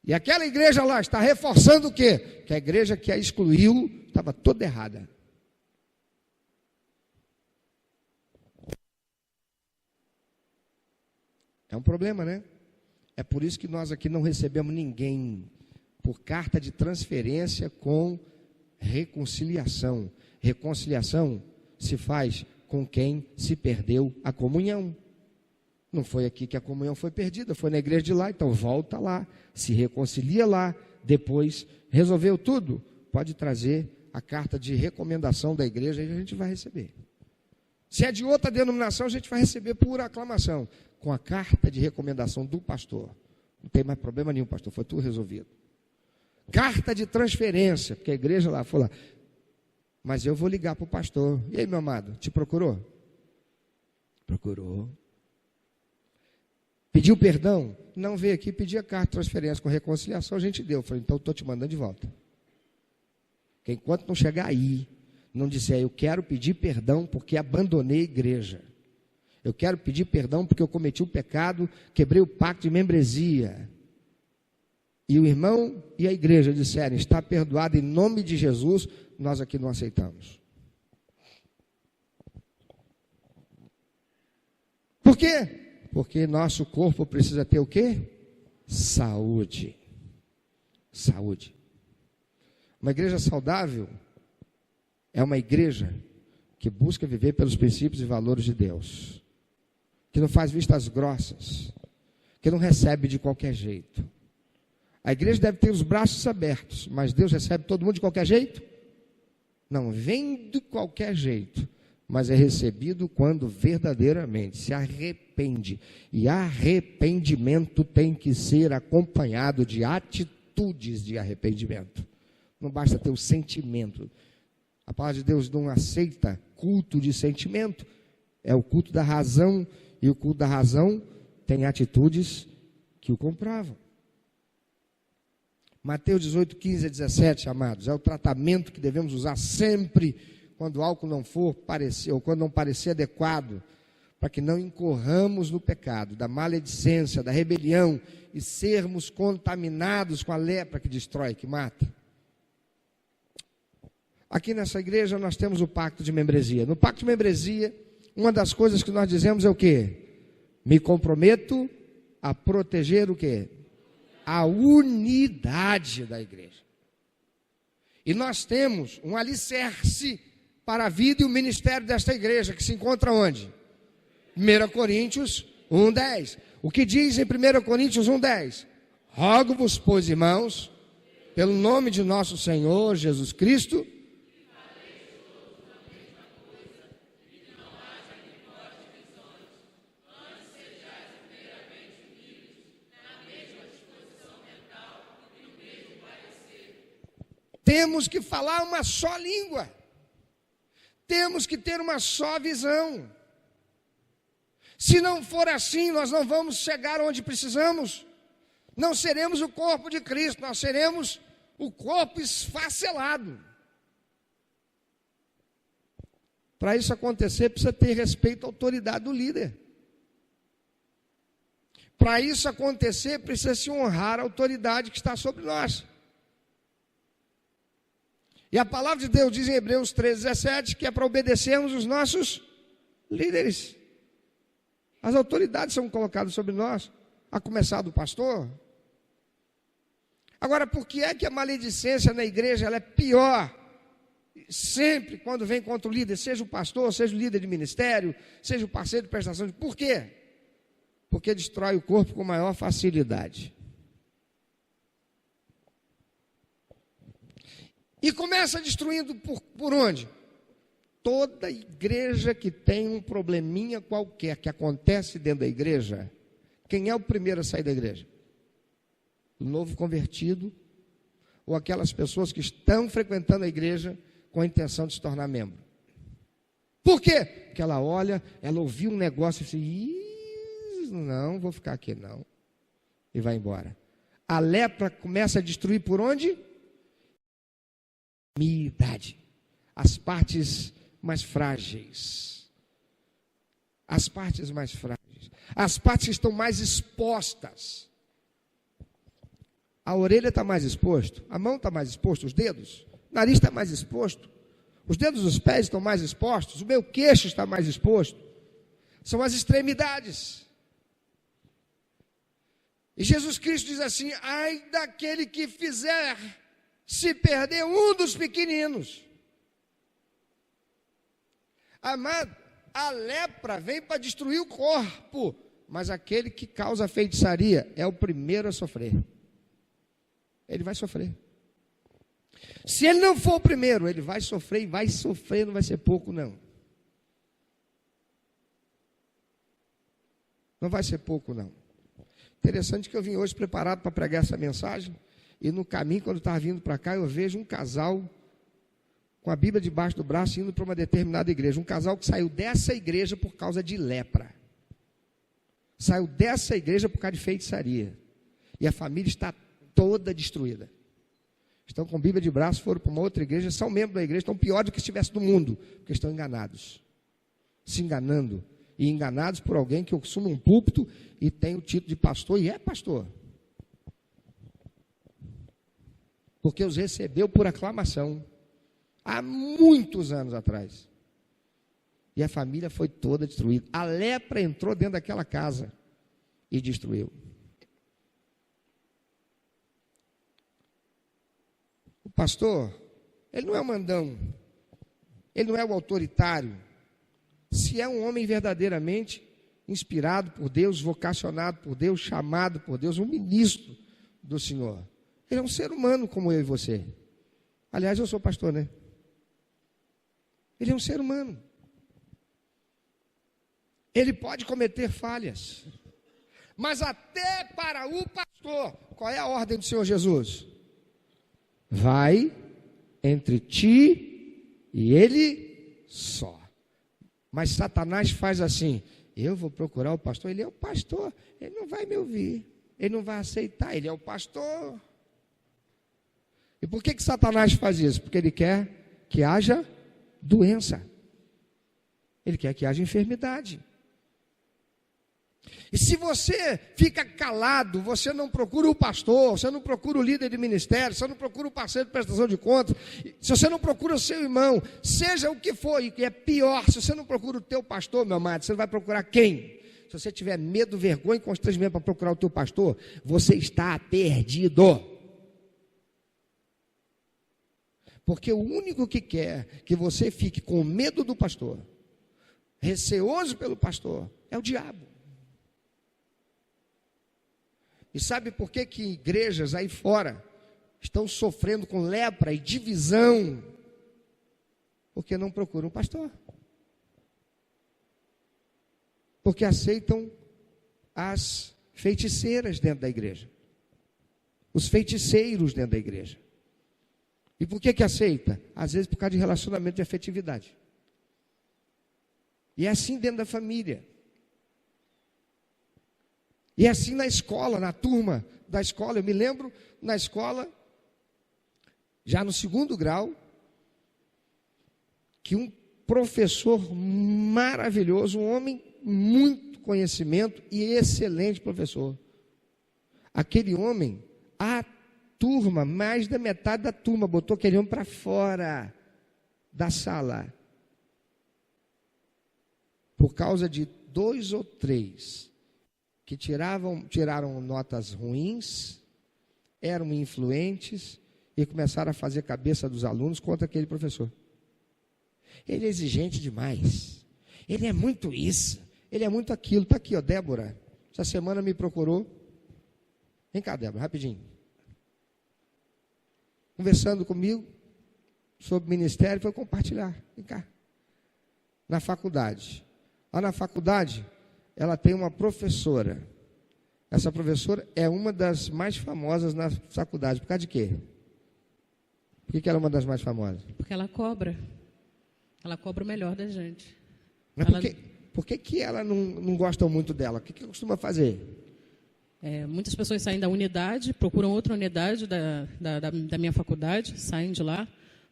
E aquela igreja lá está reforçando o quê? Que a igreja que a excluiu estava toda errada. É um problema, né? É por isso que nós aqui não recebemos ninguém por carta de transferência com reconciliação. Reconciliação se faz com quem se perdeu a comunhão. Não foi aqui que a comunhão foi perdida, foi na igreja de lá, então volta lá, se reconcilia lá, depois resolveu tudo, pode trazer a carta de recomendação da igreja e a gente vai receber. Se é de outra denominação, a gente vai receber por aclamação, com a carta de recomendação do pastor. Não tem mais problema nenhum, pastor, foi tudo resolvido. Carta de transferência, porque a igreja lá foi lá. Mas eu vou ligar para o pastor. E aí, meu amado, te procurou? Procurou. Pediu perdão? Não veio aqui pedir a carta de transferência com reconciliação, a gente deu. Eu falei, então estou te mandando de volta. Porque enquanto não chegar aí, não disser, eu quero pedir perdão porque abandonei a igreja. Eu quero pedir perdão porque eu cometi o pecado, quebrei o pacto de membresia. E o irmão e a igreja disserem, está perdoado em nome de Jesus, nós aqui não aceitamos. Por quê? Porque nosso corpo precisa ter o quê? Saúde. Saúde. Uma igreja saudável é uma igreja que busca viver pelos princípios e valores de Deus, que não faz vistas grossas, que não recebe de qualquer jeito. A igreja deve ter os braços abertos, mas Deus recebe todo mundo de qualquer jeito? Não, vem de qualquer jeito, mas é recebido quando verdadeiramente se arrepende. E arrependimento tem que ser acompanhado de atitudes de arrependimento. Não basta ter o sentimento. A palavra de Deus não aceita culto de sentimento, é o culto da razão, e o culto da razão tem atitudes que o comprovam. Mateus 18, 15 a 17, amados, é o tratamento que devemos usar sempre quando algo não for parecer, ou quando não parecer adequado, para que não incorramos no pecado, da maledicência, da rebelião, e sermos contaminados com a lepra que destrói, que mata. Aqui nessa igreja nós temos o pacto de membresia. No pacto de membresia, uma das coisas que nós dizemos é o quê? Me comprometo a proteger o quê? A unidade da igreja. E nós temos um alicerce para a vida e o ministério desta igreja, que se encontra onde? 1 Coríntios 1:10. O que diz em 1 Coríntios 1:10? Rogo-vos, pois, irmãos, pelo nome de nosso Senhor Jesus Cristo, temos que falar uma só língua. Temos que ter uma só visão. Se não for assim, nós não vamos chegar onde precisamos. Não seremos o corpo de Cristo, nós seremos o corpo esfacelado. Para isso acontecer, precisa ter respeito à autoridade do líder. Para isso acontecer, precisa se honrar a autoridade que está sobre nós. E a palavra de Deus diz em Hebreus 13:17 que é para obedecermos os nossos líderes. As autoridades são colocadas sobre nós, a começar do pastor. Agora, por que é que a maledicência na igreja ela é pior? Sempre quando vem contra o líder, seja o pastor, seja o líder de ministério, seja o parceiro de prestação de... Por quê? Porque destrói o corpo com maior facilidade. E começa destruindo por onde? Toda igreja que tem um probleminha qualquer que acontece dentro da igreja, quem é o primeiro a sair da igreja? O novo convertido ou aquelas pessoas que estão frequentando a igreja com a intenção de se tornar membro. Por quê? Porque ela olha, ela ouviu um negócio e diz, não, vou ficar aqui não. E vai embora. A lepra começa a destruir por onde? Idade. As partes mais frágeis. As partes mais frágeis. As partes que estão mais expostas. A orelha está mais exposto, a mão está mais exposta, os dedos, o nariz está mais exposto, os dedos dos pés estão mais expostos, o meu queixo está mais exposto. São as extremidades. E Jesus Cristo diz assim: ai daquele que fizer se perder um dos pequeninos. Amado, a lepra vem para destruir o corpo, mas aquele que causa feitiçaria é o primeiro a sofrer. Ele vai sofrer. Se ele não for o primeiro, ele vai sofrer, e vai sofrer, não vai ser pouco não. Não vai ser pouco não. Interessante que eu vim hoje preparado para pregar essa mensagem, e no caminho, quando eu estava vindo para cá, eu vejo um casal com a Bíblia debaixo do braço, indo para uma determinada igreja. Um casal que saiu dessa igreja por causa de lepra. Saiu dessa igreja por causa de feitiçaria. E a família está toda destruída. Estão com Bíblia de braço, foram para uma outra igreja, são membros da igreja, estão pior do que se estivesse no mundo, porque estão enganados. Se enganando. E enganados por alguém que assume um púlpito e tem o título de pastor, e é pastor. Porque os recebeu por aclamação. Há muitos anos atrás. E a família foi toda destruída. A lepra entrou dentro daquela casa e destruiu. O pastor, ele não é o mandão, ele não é o autoritário. Se é um homem verdadeiramente inspirado por Deus, vocacionado por Deus, chamado por Deus, um ministro do Senhor. Ele é um ser humano como eu e você. Aliás, eu sou pastor, né? Ele é um ser humano. Ele pode cometer falhas. Mas até para o pastor, qual é a ordem do Senhor Jesus? Vai entre ti e ele só. Mas Satanás faz assim: eu vou procurar o pastor, ele é o pastor, ele não vai me ouvir, ele não vai aceitar, ele é o pastor. E por que Satanás faz isso? Porque ele quer que haja doença, ele quer que haja enfermidade. E se você fica calado, você não procura o pastor, você não procura o líder de ministério, você não procura o parceiro de prestação de contas, se você não procura o seu irmão, seja o que for, e que é pior, se você não procura o teu pastor, meu amado, você vai procurar quem? Se você tiver medo, vergonha e constrangimento para procurar o teu pastor, você está perdido. Porque o único que quer que você fique com medo do pastor, receoso pelo pastor, é o diabo. E sabe por que igrejas aí fora estão sofrendo com lepra e divisão? Porque não procuram um pastor. Porque aceitam as feiticeiras dentro da igreja. Os feiticeiros dentro da igreja. E por que aceita? Às vezes por causa de relacionamento de afetividade. E é assim dentro da família. E é assim na escola, na turma da escola. Eu me lembro, na escola, já no 2º grau, que um professor maravilhoso, um homem muito conhecimento e excelente professor. Aquele homem, a turma, mais da metade da turma, botou aquele homem para fora da sala. Por causa de 2 ou 3 que tiraram notas ruins, eram influentes e começaram a fazer cabeça dos alunos contra aquele professor. Ele é exigente demais. Ele é muito isso. Ele é muito aquilo. Está aqui, ó, Débora. Essa semana me procurou. Vem cá, Débora, rapidinho. Conversando comigo sobre ministério, foi compartilhar. Vem cá. Na faculdade. Lá na faculdade, ela tem uma professora. Essa professora é uma das mais famosas na faculdade. Por causa de quê? Por que ela é uma das mais famosas? Porque ela cobra. Ela cobra o melhor da gente. Mas por que ela não gosta muito dela? O que ela costuma fazer? Muitas pessoas saem da unidade, procuram outra unidade da minha faculdade, saem de lá,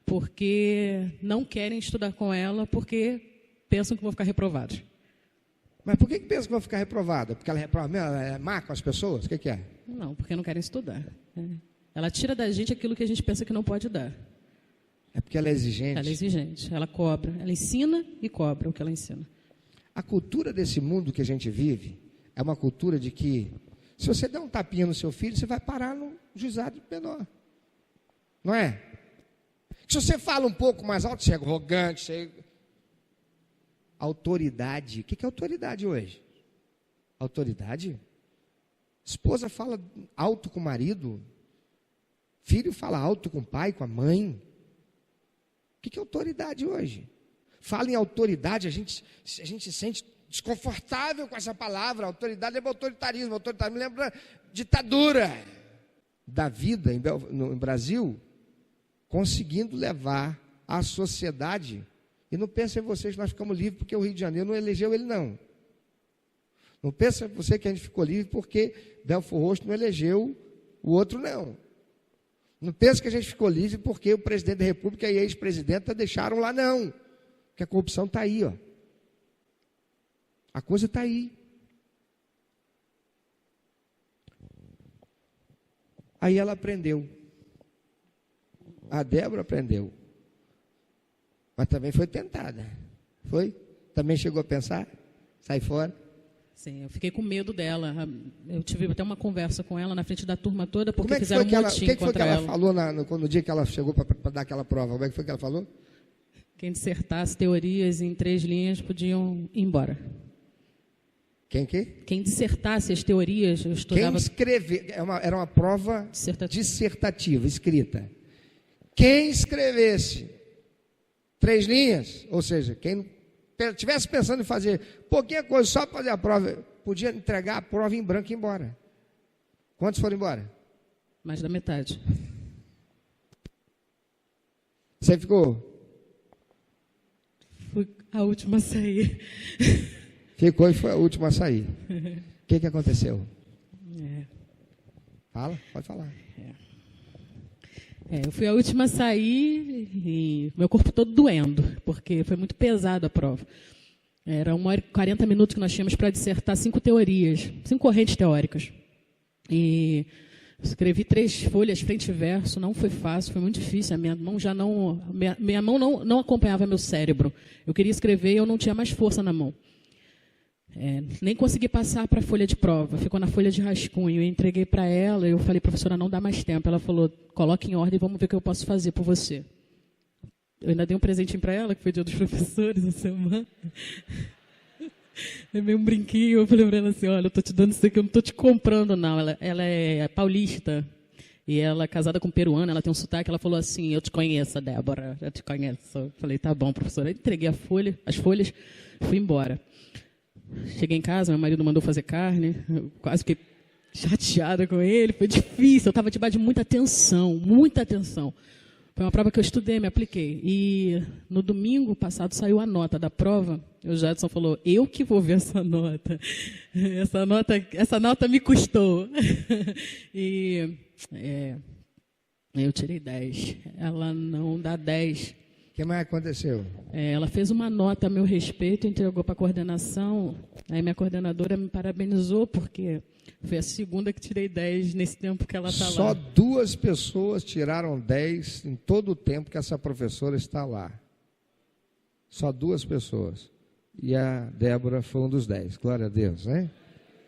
porque não querem estudar com ela, porque pensam que vão ficar reprovados. Mas por que pensam que vão ficar reprovada? Porque ela é má com as pessoas? O que é? Não, porque não querem estudar. Ela tira da gente aquilo que a gente pensa que não pode dar. É porque ela é exigente? Ela é exigente, ela cobra. Ela ensina e cobra o que ela ensina. A cultura desse mundo que a gente vive é uma cultura de que, se você der um tapinha no seu filho, você vai parar no juizado menor. Não é? Se você fala um pouco mais alto, você é arrogante, você é... Autoridade. O que é autoridade hoje? Autoridade? Esposa fala alto com o marido. Filho fala alto com o pai, com a mãe. O que é autoridade hoje? Fala em autoridade, a gente se sente desconfortável com essa palavra. Autoridade lembra autoritarismo. Autoritarismo lembra ditadura da vida no Brasil, conseguindo levar a sociedade. E não pense em vocês que nós ficamos livres porque o Rio de Janeiro não elegeu ele, não. Não pense em você que a gente ficou livre porque Belford Roxo não elegeu o outro, não. Não pense que a gente ficou livre porque o presidente da República e a ex-presidenta deixaram lá, não. Porque a corrupção está aí, ó. A coisa está aí. Aí ela aprendeu. A Débora aprendeu. Mas também foi tentada. Foi? Também chegou a pensar? Sai fora? Sim, eu fiquei com medo dela. Eu tive até uma conversa com ela na frente da turma toda, porque Como é que fizeram foi um motim contra ela. O que foi que ela falou no dia que ela chegou para dar aquela prova? Como é que foi que ela falou? Quem dissertasse teorias em 3 linhas podiam ir embora. Quem dissertasse as teorias, eu estudava... Quem escrever, era uma prova dissertativa, escrita. Quem escrevesse 3 linhas, ou seja, quem estivesse pensando em fazer pouquinha coisa só para fazer a prova, podia entregar a prova em branco e ir embora. Quantos foram embora? Mais da metade. Você ficou? Fui a última a sair. Ficou e foi a última a sair. O que aconteceu? Fala, pode falar. Eu fui a última a sair e meu corpo todo doendo, porque foi muito pesado a prova. Era 1h40 minutos que nós tínhamos para dissertar 5 teorias, 5 correntes teóricas. E escrevi 3 folhas, frente e verso, não foi fácil, foi muito difícil. A minha mão já não, minha mão não acompanhava meu cérebro. Eu queria escrever e eu não tinha mais força na mão. Nem consegui passar para a folha de prova, ficou na folha de rascunho. Eu entreguei para ela, eu falei, professora, não dá mais tempo. Ela falou, coloque em ordem, vamos ver o que eu posso fazer por você. Eu ainda dei um presentinho para ela, que foi dia dos professores essa semana. Eu dei um brinquinho, eu falei para ela assim, olha, eu estou te dando isso aqui, eu não estou te comprando, não. Ela é paulista, e ela é casada com um peruano, ela tem um sotaque, ela falou assim, eu te conheço, Débora, eu te conheço. Eu falei, tá bom, professora. Eu entreguei as folhas, fui embora. Cheguei em casa, meu marido mandou fazer carne, eu quase fiquei chateada com ele, foi difícil, eu estava debaixo de muita tensão. Foi uma prova que eu estudei, me apliquei. E no domingo passado saiu a nota da prova. O Jadson falou, eu que vou ver essa nota. Essa nota me custou. E eu tirei 10. Ela não dá 10. O que mais aconteceu? Ela fez uma nota a meu respeito, entregou para a coordenação. Aí minha coordenadora me parabenizou, porque foi a segunda que tirei 10 nesse tempo que ela está lá. Só 2 pessoas tiraram 10 em todo o tempo que essa professora está lá. Só 2 pessoas. E a Débora foi um dos 10. Glória a Deus, né?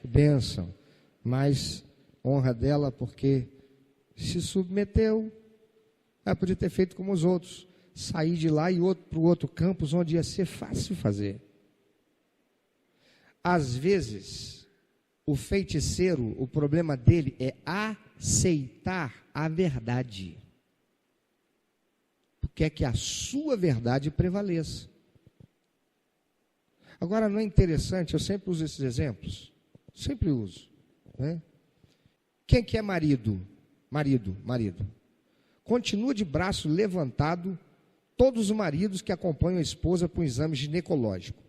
Que bênção. Mas honra dela porque se submeteu. Ela podia ter feito como os outros. Sair de lá e para o outro campus, onde ia ser fácil fazer. Às vezes, o feiticeiro, o problema dele é aceitar a verdade. Quer que a sua verdade prevaleça. Agora, não é interessante, eu sempre uso esses exemplos, sempre uso, né? Quem que é marido? Marido. Continua de braço levantado todos os maridos que acompanham a esposa para um exame ginecológico.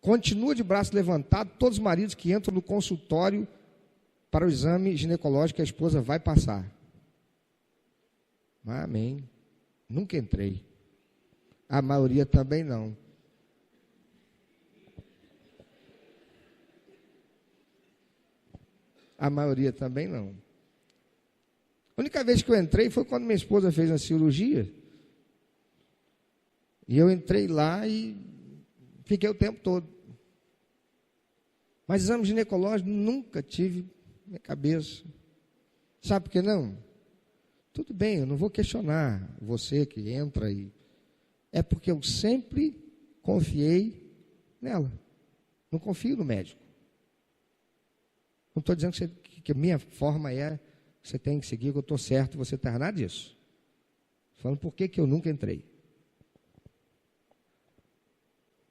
Continua de braço levantado todos os maridos que entram no consultório para o exame ginecológico que a esposa vai passar. Amém. Nunca entrei. A maioria também não. A maioria também não. A única vez que eu entrei foi quando minha esposa fez a cirurgia. E eu entrei lá e fiquei o tempo todo. Mas exame ginecológico nunca tive na minha cabeça. Sabe por que não? Tudo bem, eu não vou questionar você que entra aí. É porque eu sempre confiei nela. Não confio no médico. Não estou dizendo que a minha forma é, você tem que seguir, que eu estou certo e você está nada disso. Falando por que eu nunca entrei.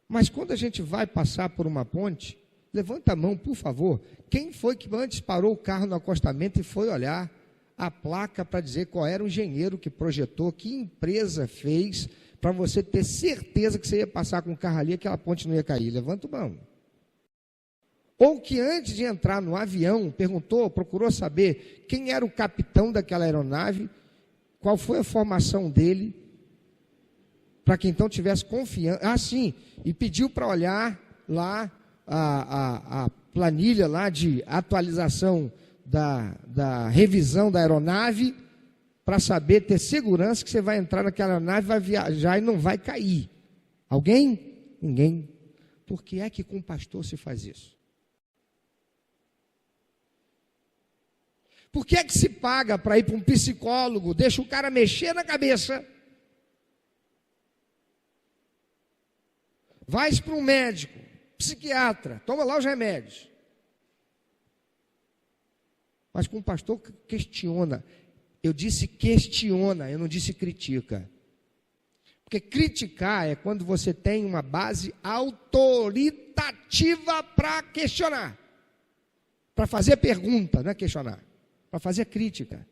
Mas quando a gente vai passar por uma ponte, levanta a mão, por favor. Quem foi que antes parou o carro no acostamento e foi olhar a placa para dizer qual era o engenheiro que projetou, que empresa fez, para você ter certeza que você ia passar com o carro ali e aquela ponte não ia cair? Levanta a mão. Ou que antes de entrar no avião, procurou saber quem era o capitão daquela aeronave, qual foi a formação dele, para que então tivesse confiança. Sim, e pediu para olhar lá a planilha lá de atualização da revisão da aeronave, para saber, ter segurança que você vai entrar naquela aeronave, vai viajar e não vai cair. Alguém? Ninguém. Por que é que com o pastor se faz isso? Por que é que se paga para ir para um psicólogo, deixa o cara mexer na cabeça? Vai para um médico, psiquiatra, toma lá os remédios. Mas com o pastor questiona. Eu disse questiona, eu não disse critica. Porque criticar é quando você tem uma base autoritativa para questionar. Para fazer pergunta, não é questionar. Para fazer crítica.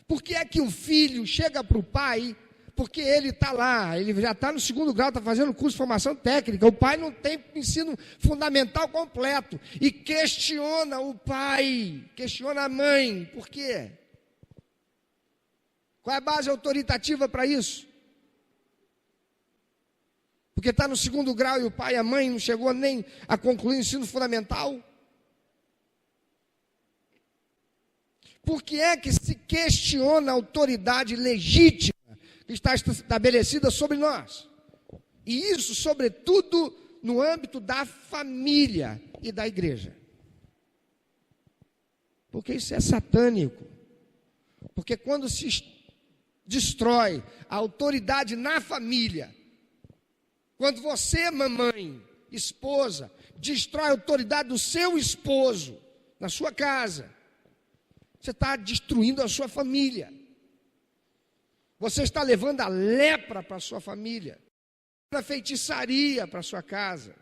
Por que é que o filho chega para o pai, porque ele está lá, ele já está no 2º grau, está fazendo curso de formação técnica, o pai não tem ensino fundamental completo, e questiona o pai, questiona a mãe, por quê? Qual é a base autoritativa para isso? Porque está no 2º grau e o pai e a mãe não chegou nem a concluir o ensino fundamental? Por que é que se questiona a autoridade legítima que está estabelecida sobre nós? E isso, sobretudo, no âmbito da família e da igreja. Porque isso é satânico. Porque quando se destrói a autoridade na família, quando você, mamãe, esposa, destrói a autoridade do seu esposo na sua casa, você está destruindo a sua família. Você está levando a lepra para a sua família, a feitiçaria para a sua casa.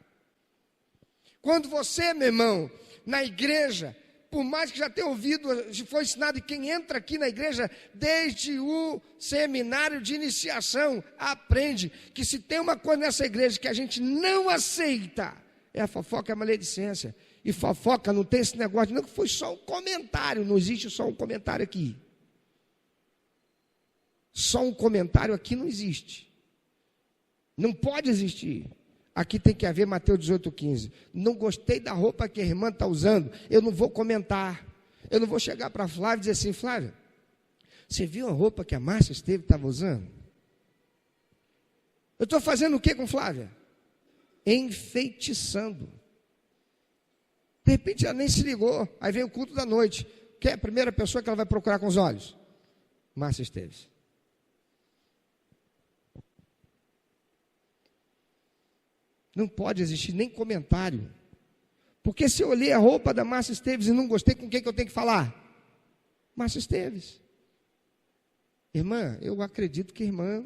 Quando você, meu irmão, na igreja, Por mais que já tenha ouvido, foi ensinado, e quem entra aqui na igreja, desde o seminário de iniciação, aprende que se tem uma coisa nessa igreja que a gente não aceita, é a fofoca e a maledicência. E fofoca não tem esse negócio, não, que foi só um comentário, não existe só um comentário aqui. Só um comentário aqui não existe. Não pode existir. Aqui tem que haver Mateus 18,15. Não gostei da roupa que a irmã está usando, eu não vou comentar. Eu não vou chegar para a Flávia e dizer assim: Flávia, você viu a roupa que a Márcia estava usando? Eu estou fazendo o que com Flávia? Enfeitiçando. De repente ela nem se ligou. Aí vem o culto da noite. Quem é a primeira pessoa que ela vai procurar com os olhos? Márcia Esteves. Não pode existir nem comentário. Porque se eu olhei a roupa da Márcia Esteves e não gostei, com quem que eu tenho que falar? Márcia Esteves. Irmã, eu acredito que a irmã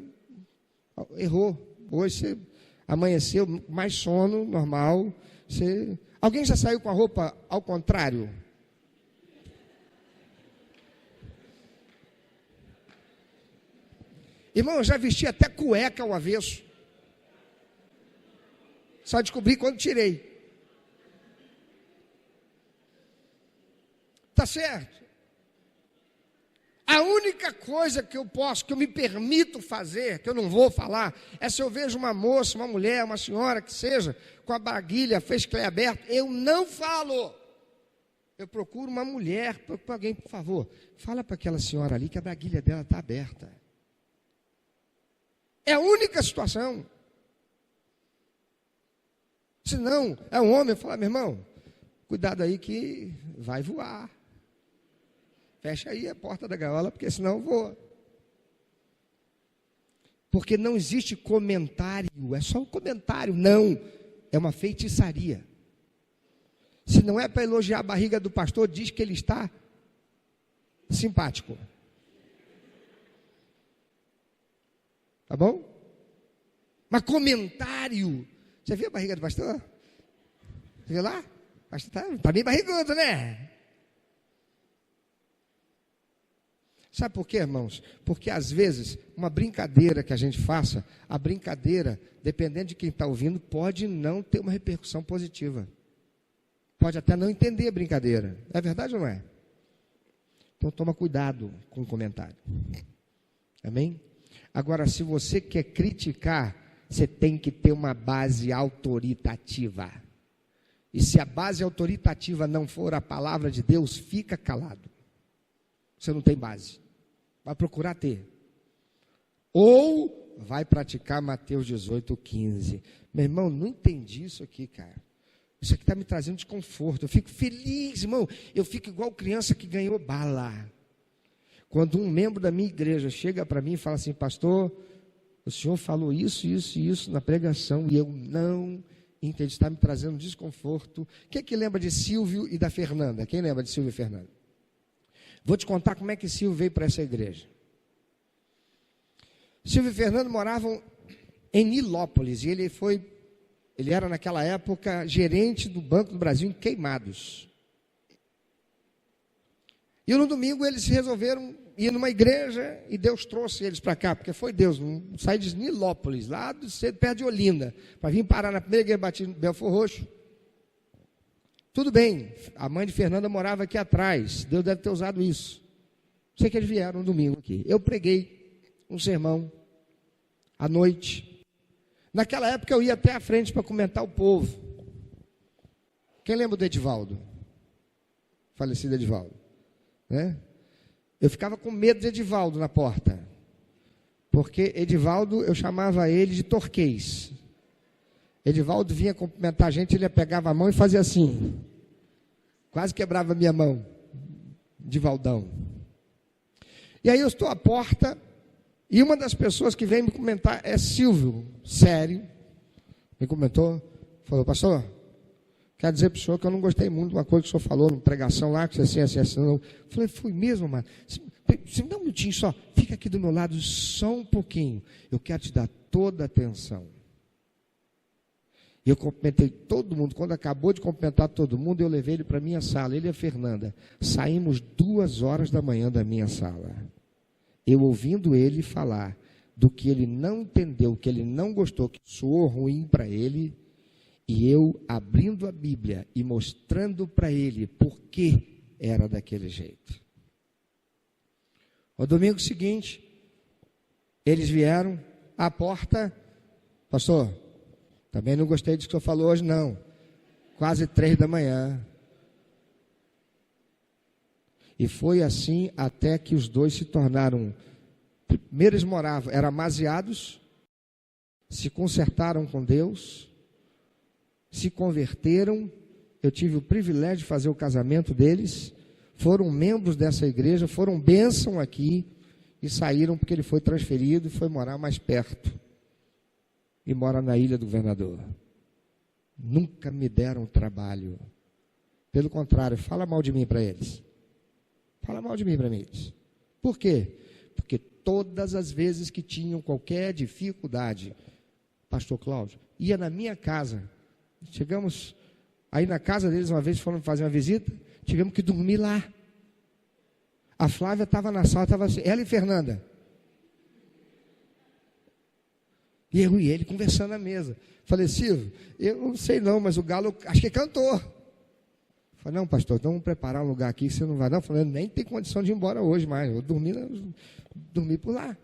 errou. Hoje você amanheceu mais sono, normal. Alguém já saiu com a roupa ao contrário? Irmão, eu já vesti até cueca ao avesso. Só descobri quando tirei. Tá certo? A única coisa que eu me permito fazer, que eu não vou falar, é se eu vejo uma moça, uma mulher, uma senhora, que seja, com a braguilha, fez clé aberto, eu não falo. Eu procuro uma mulher, procuro alguém, por favor, fala para aquela senhora ali que a braguilha dela está aberta. É a única situação. Se não, é um homem, eu falo: meu irmão, cuidado aí que vai voar. Fecha aí a porta da gaiola, porque senão voa. Porque não existe comentário, é só um comentário. Não, é uma feitiçaria. Se não é para elogiar a barriga do pastor, diz que ele está simpático. Tá bom? Mas comentário. Você viu a barriga do pastor? Você viu lá? O pastor está bem barrigudo, né? Sabe por quê, irmãos? Porque às vezes, uma brincadeira que a gente faça, a brincadeira, dependendo de quem está ouvindo, pode não ter uma repercussão positiva. Pode até não entender a brincadeira. É verdade ou não é? Então toma cuidado com o comentário. Amém? Agora, se você quer criticar, você tem que ter uma base autoritativa. E se a base autoritativa não for a palavra de Deus, fica calado. Você não tem base. Vai procurar ter. Ou vai praticar Mateus 18,15. Meu irmão, não entendi isso aqui, cara. Isso aqui está me trazendo desconforto. Eu fico feliz, irmão. Eu fico igual criança que ganhou bala. Quando um membro da minha igreja chega para mim e fala assim: pastor, o senhor falou isso, isso e isso na pregação, e eu não entendi, está me trazendo desconforto. Quem é que lembra de Silvio e da Fernanda? Quem lembra de Silvio e Fernanda? Vou te contar como é que Silvio veio para essa igreja. Silvio e Fernando moravam em Nilópolis, e ele era naquela época gerente do Banco do Brasil em Queimados. E no domingo eles resolveram ir numa igreja e Deus trouxe eles para cá, porque foi Deus, não sai de Nilópolis, lá perto de Olinda, para vir parar na primeira igreja batida em Belfor Roxo. Tudo bem, a mãe de Fernanda morava aqui atrás, Deus deve ter usado isso. Sei que eles vieram no domingo aqui. Eu preguei um sermão à noite. Naquela época eu ia até à frente para comentar o povo. Quem lembra do Edivaldo? Falecido Edivaldo, né? Eu ficava com medo de Edivaldo na porta, porque Edivaldo, eu chamava ele de Torquês. Edivaldo vinha cumprimentar a gente, ele pegava a mão e fazia assim, quase quebrava a minha mão, Edivaldão. E aí eu estou à porta, e uma das pessoas que vem me comentar é Silvio, sério, me comentou, falou: pastor, quero dizer para o senhor que eu não gostei muito de uma coisa que o senhor falou numa pregação lá, que você assim, não. Eu falei: foi mesmo, mano? Você me dá um minutinho só, fica aqui do meu lado só um pouquinho, eu quero te dar toda a atenção. E eu cumprimentei todo mundo. Quando acabou de cumprimentar todo mundo, eu levei ele para a minha sala, ele e a Fernanda. Saímos 2h da manhã da minha sala. Eu ouvindo ele falar do que ele não entendeu, que ele não gostou, que soou ruim para ele, e eu abrindo a Bíblia e mostrando para ele por que era daquele jeito. No domingo seguinte, eles vieram à porta, pastor, também não gostei disso que o senhor falou hoje não, quase 3 da manhã. E foi assim até que os dois se tornaram, primeiro eles moravam, eram amaziados, se consertaram com Deus, se converteram, eu tive o privilégio de fazer o casamento deles, foram membros dessa igreja, foram bênção aqui, e saíram porque ele foi transferido e foi morar mais perto, e mora na Ilha do Governador. Nunca me deram trabalho, pelo contrário, fala mal de mim para eles, fala mal de mim para eles. Por quê? Porque todas as vezes que tinham qualquer dificuldade, pastor Cláudio, ia na minha casa, chegamos aí na casa deles uma vez, foram fazer uma visita, tivemos que dormir lá. A Flávia estava na sala, estava assim, ela e Fernanda. E eu e ele conversando na mesa. Falei, Silvio, eu não sei não, mas o Galo acho que cantou. Falei, não, pastor, então vamos preparar um lugar aqui, você não vai não. Falei, nem tem condição de ir embora hoje mais, eu dormi por lá.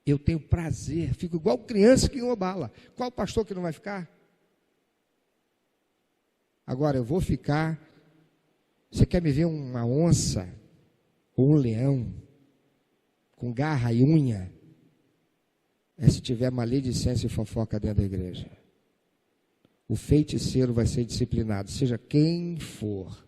Eu tenho prazer, fico igual criança que não bala. Qual pastor que não vai ficar? Agora eu vou ficar. Você quer me ver uma onça ou um leão com garra e unha? É se tiver maledicência e fofoca dentro da igreja. O feiticeiro vai ser disciplinado, seja quem for.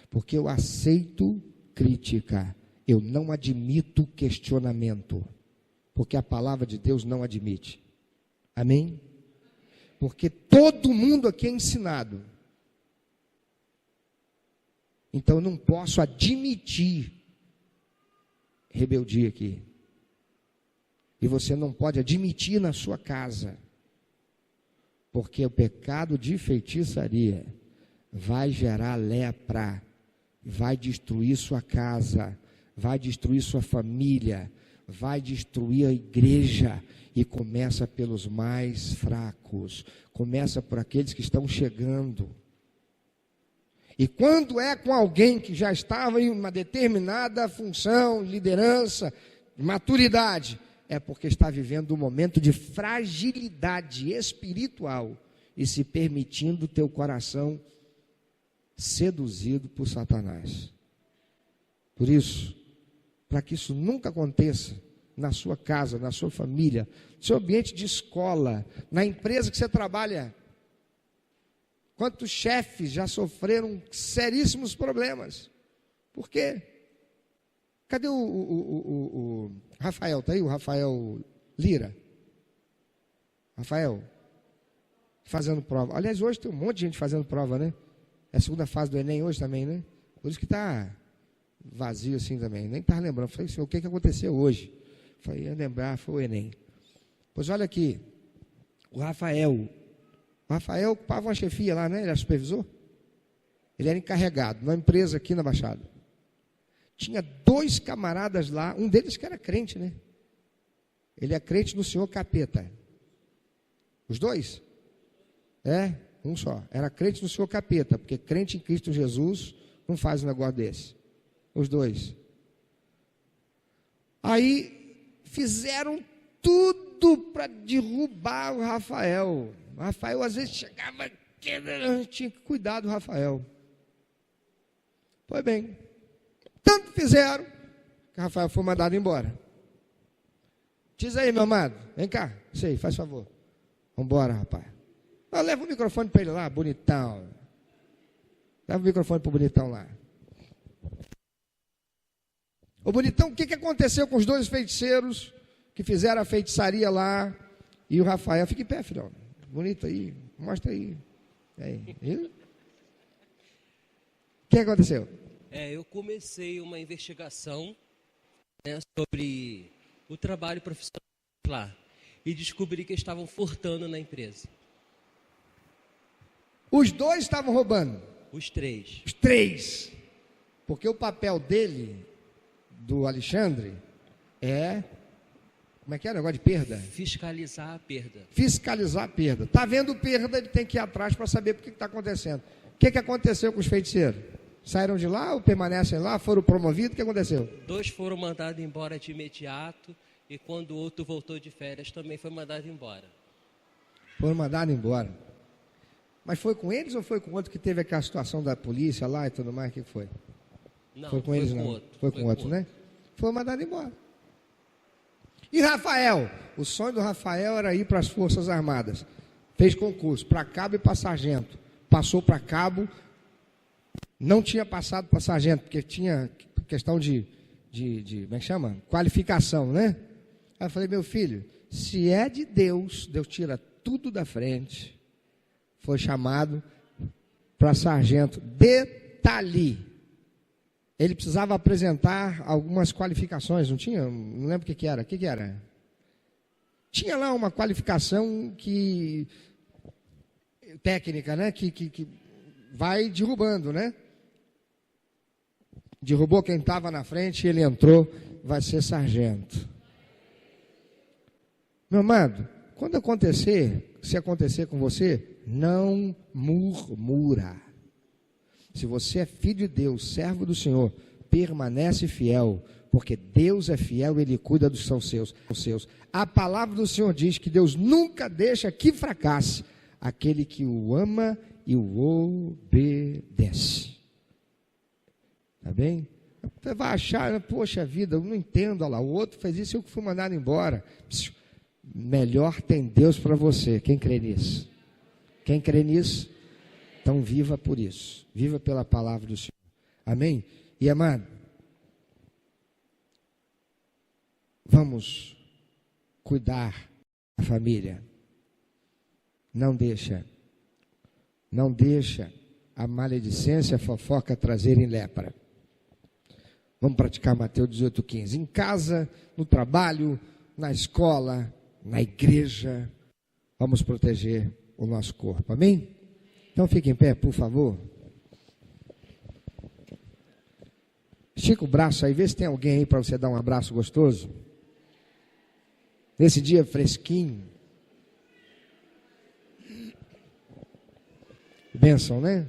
Porque eu aceito crítica, eu não admito questionamento, porque a palavra de Deus não admite. Amém? Porque todo mundo aqui é ensinado. Então eu não posso admitir rebeldia aqui. E você não pode admitir na sua casa. Porque o pecado de feitiçaria vai gerar lepra, vai destruir sua casa, vai destruir sua família, vai destruir a igreja. E começa pelos mais fracos, começa por aqueles que estão chegando. E quando é com alguém que já estava em uma determinada função, liderança, maturidade, é porque está vivendo um momento de fragilidade espiritual e se permitindo ter o coração seduzido por Satanás. Por isso, para que isso nunca aconteça, na sua casa, na sua família, no seu ambiente de escola, na empresa que você trabalha. Quantos chefes já sofreram seríssimos problemas? Por quê? Cadê o Rafael? Está aí o Rafael Lira? Rafael, fazendo prova. Aliás, hoje tem um monte de gente fazendo prova, né? É a segunda fase do Enem hoje também, né? Por isso que está vazio assim também. Nem estava lembrando. Falei, senhor, o que aconteceu hoje? Falei, ia lembrar, foi o Enem. Pois olha aqui, o Rafael ocupava uma chefia lá, né? Ele era supervisor. Ele era encarregado, numa empresa aqui na Baixada. Tinha 2 camaradas lá, um deles que era crente, né? Ele é crente no Senhor Capeta. Os 2? É, um só. Era crente no Senhor Capeta, porque crente em Cristo Jesus não faz um negócio desse. Os 2. Aí fizeram tudo para derrubar o Rafael. O Rafael às vezes chegava, tinha que cuidar do Rafael. Pois bem, tanto fizeram que o Rafael foi mandado embora. Diz aí, meu amado, vem cá, isso aí, faz favor. Vamos embora, rapaz. Leva o microfone para ele lá, bonitão. Leva o microfone para o bonitão lá. Ô bonitão, o que aconteceu com os 2 feiticeiros que fizeram a feitiçaria lá? E o Rafael, fica em pé, filhão. Bonito aí, mostra aí. O que aconteceu? Eu comecei uma investigação, né, sobre o trabalho profissional lá. e descobri que estavam furtando na empresa. Os dois estavam roubando? Os três. Os três. Porque o papel dele, do Alexandre, é... Como é que é o negócio de perda? Fiscalizar a perda. Fiscalizar a perda. Está vendo perda, ele tem que ir atrás para saber o que está acontecendo. O que aconteceu com os feiticeiros? Saíram de lá ou permanecem lá? Foram promovidos? O que aconteceu? 2 foram mandados embora de imediato e quando o outro voltou de férias também foi mandado embora. Foram mandados embora. Mas foi com eles ou foi com outro que teve aquela situação da polícia lá e tudo mais? O que foi? Não, foi com eles não? Outro. Foi com outro, né? Foi mandado embora. E Rafael? O sonho do Rafael era ir para as Forças Armadas. Fez concurso para cabo e para sargento. Passou para cabo, não tinha passado para sargento, porque tinha questão de como é que chama? Qualificação, né? Aí eu falei, meu filho, se é de Deus, Deus tira tudo da frente. Foi chamado para sargento. Detalhe, ele precisava apresentar algumas qualificações, não tinha? Não lembro o que era. O que era? Tinha lá uma qualificação técnica, né? Que vai derrubando, né? Derrubou quem estava na frente, ele entrou, vai ser sargento. Meu amado, quando acontecer, se acontecer com você, não murmura. Se você é filho de Deus, servo do Senhor, permanece fiel, porque Deus é fiel e Ele cuida dos seus. A palavra do Senhor diz que Deus nunca deixa que fracasse aquele que o ama e o obedece. Tá bem? Você vai achar, poxa vida, eu não entendo, olha lá, o outro fez isso e eu fui mandado embora. Melhor tem Deus para você. Quem crê nisso? Quem crê nisso? Então viva por isso. Viva pela palavra do Senhor. Amém? E amado, vamos cuidar da família. Não deixa a maledicência, a fofoca trazerem lepra. Vamos praticar Mateus 18,15. Em casa, no trabalho, na escola, na igreja, vamos proteger o nosso corpo. Amém? Então fique em pé, por favor. Estica o braço aí, vê se tem alguém aí para você dar um abraço gostoso. Nesse dia fresquinho. Bênção, né?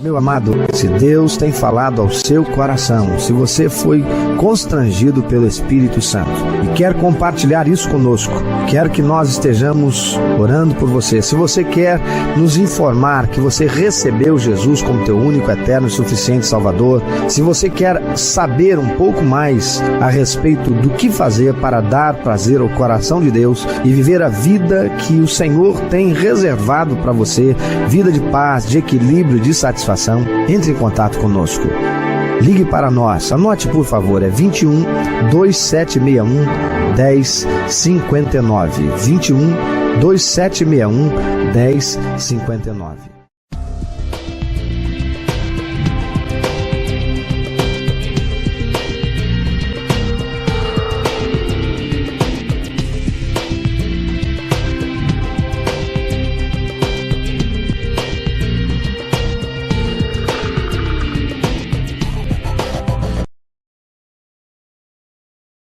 Meu amado, se Deus tem falado ao seu coração, se você foi constrangido pelo Espírito Santo e quer compartilhar isso conosco, quer que nós estejamos orando por você, se você quer nos informar que você recebeu Jesus como teu único, eterno e suficiente Salvador, se você quer saber um pouco mais a respeito do que fazer para dar prazer ao coração de Deus e viver a vida que o Senhor tem reservado para você, vida de paz, de equilíbrio, de satisfação, entre em contato conosco. Ligue para nós, anote por favor, é 21 2761 1059. 21 2761 1059.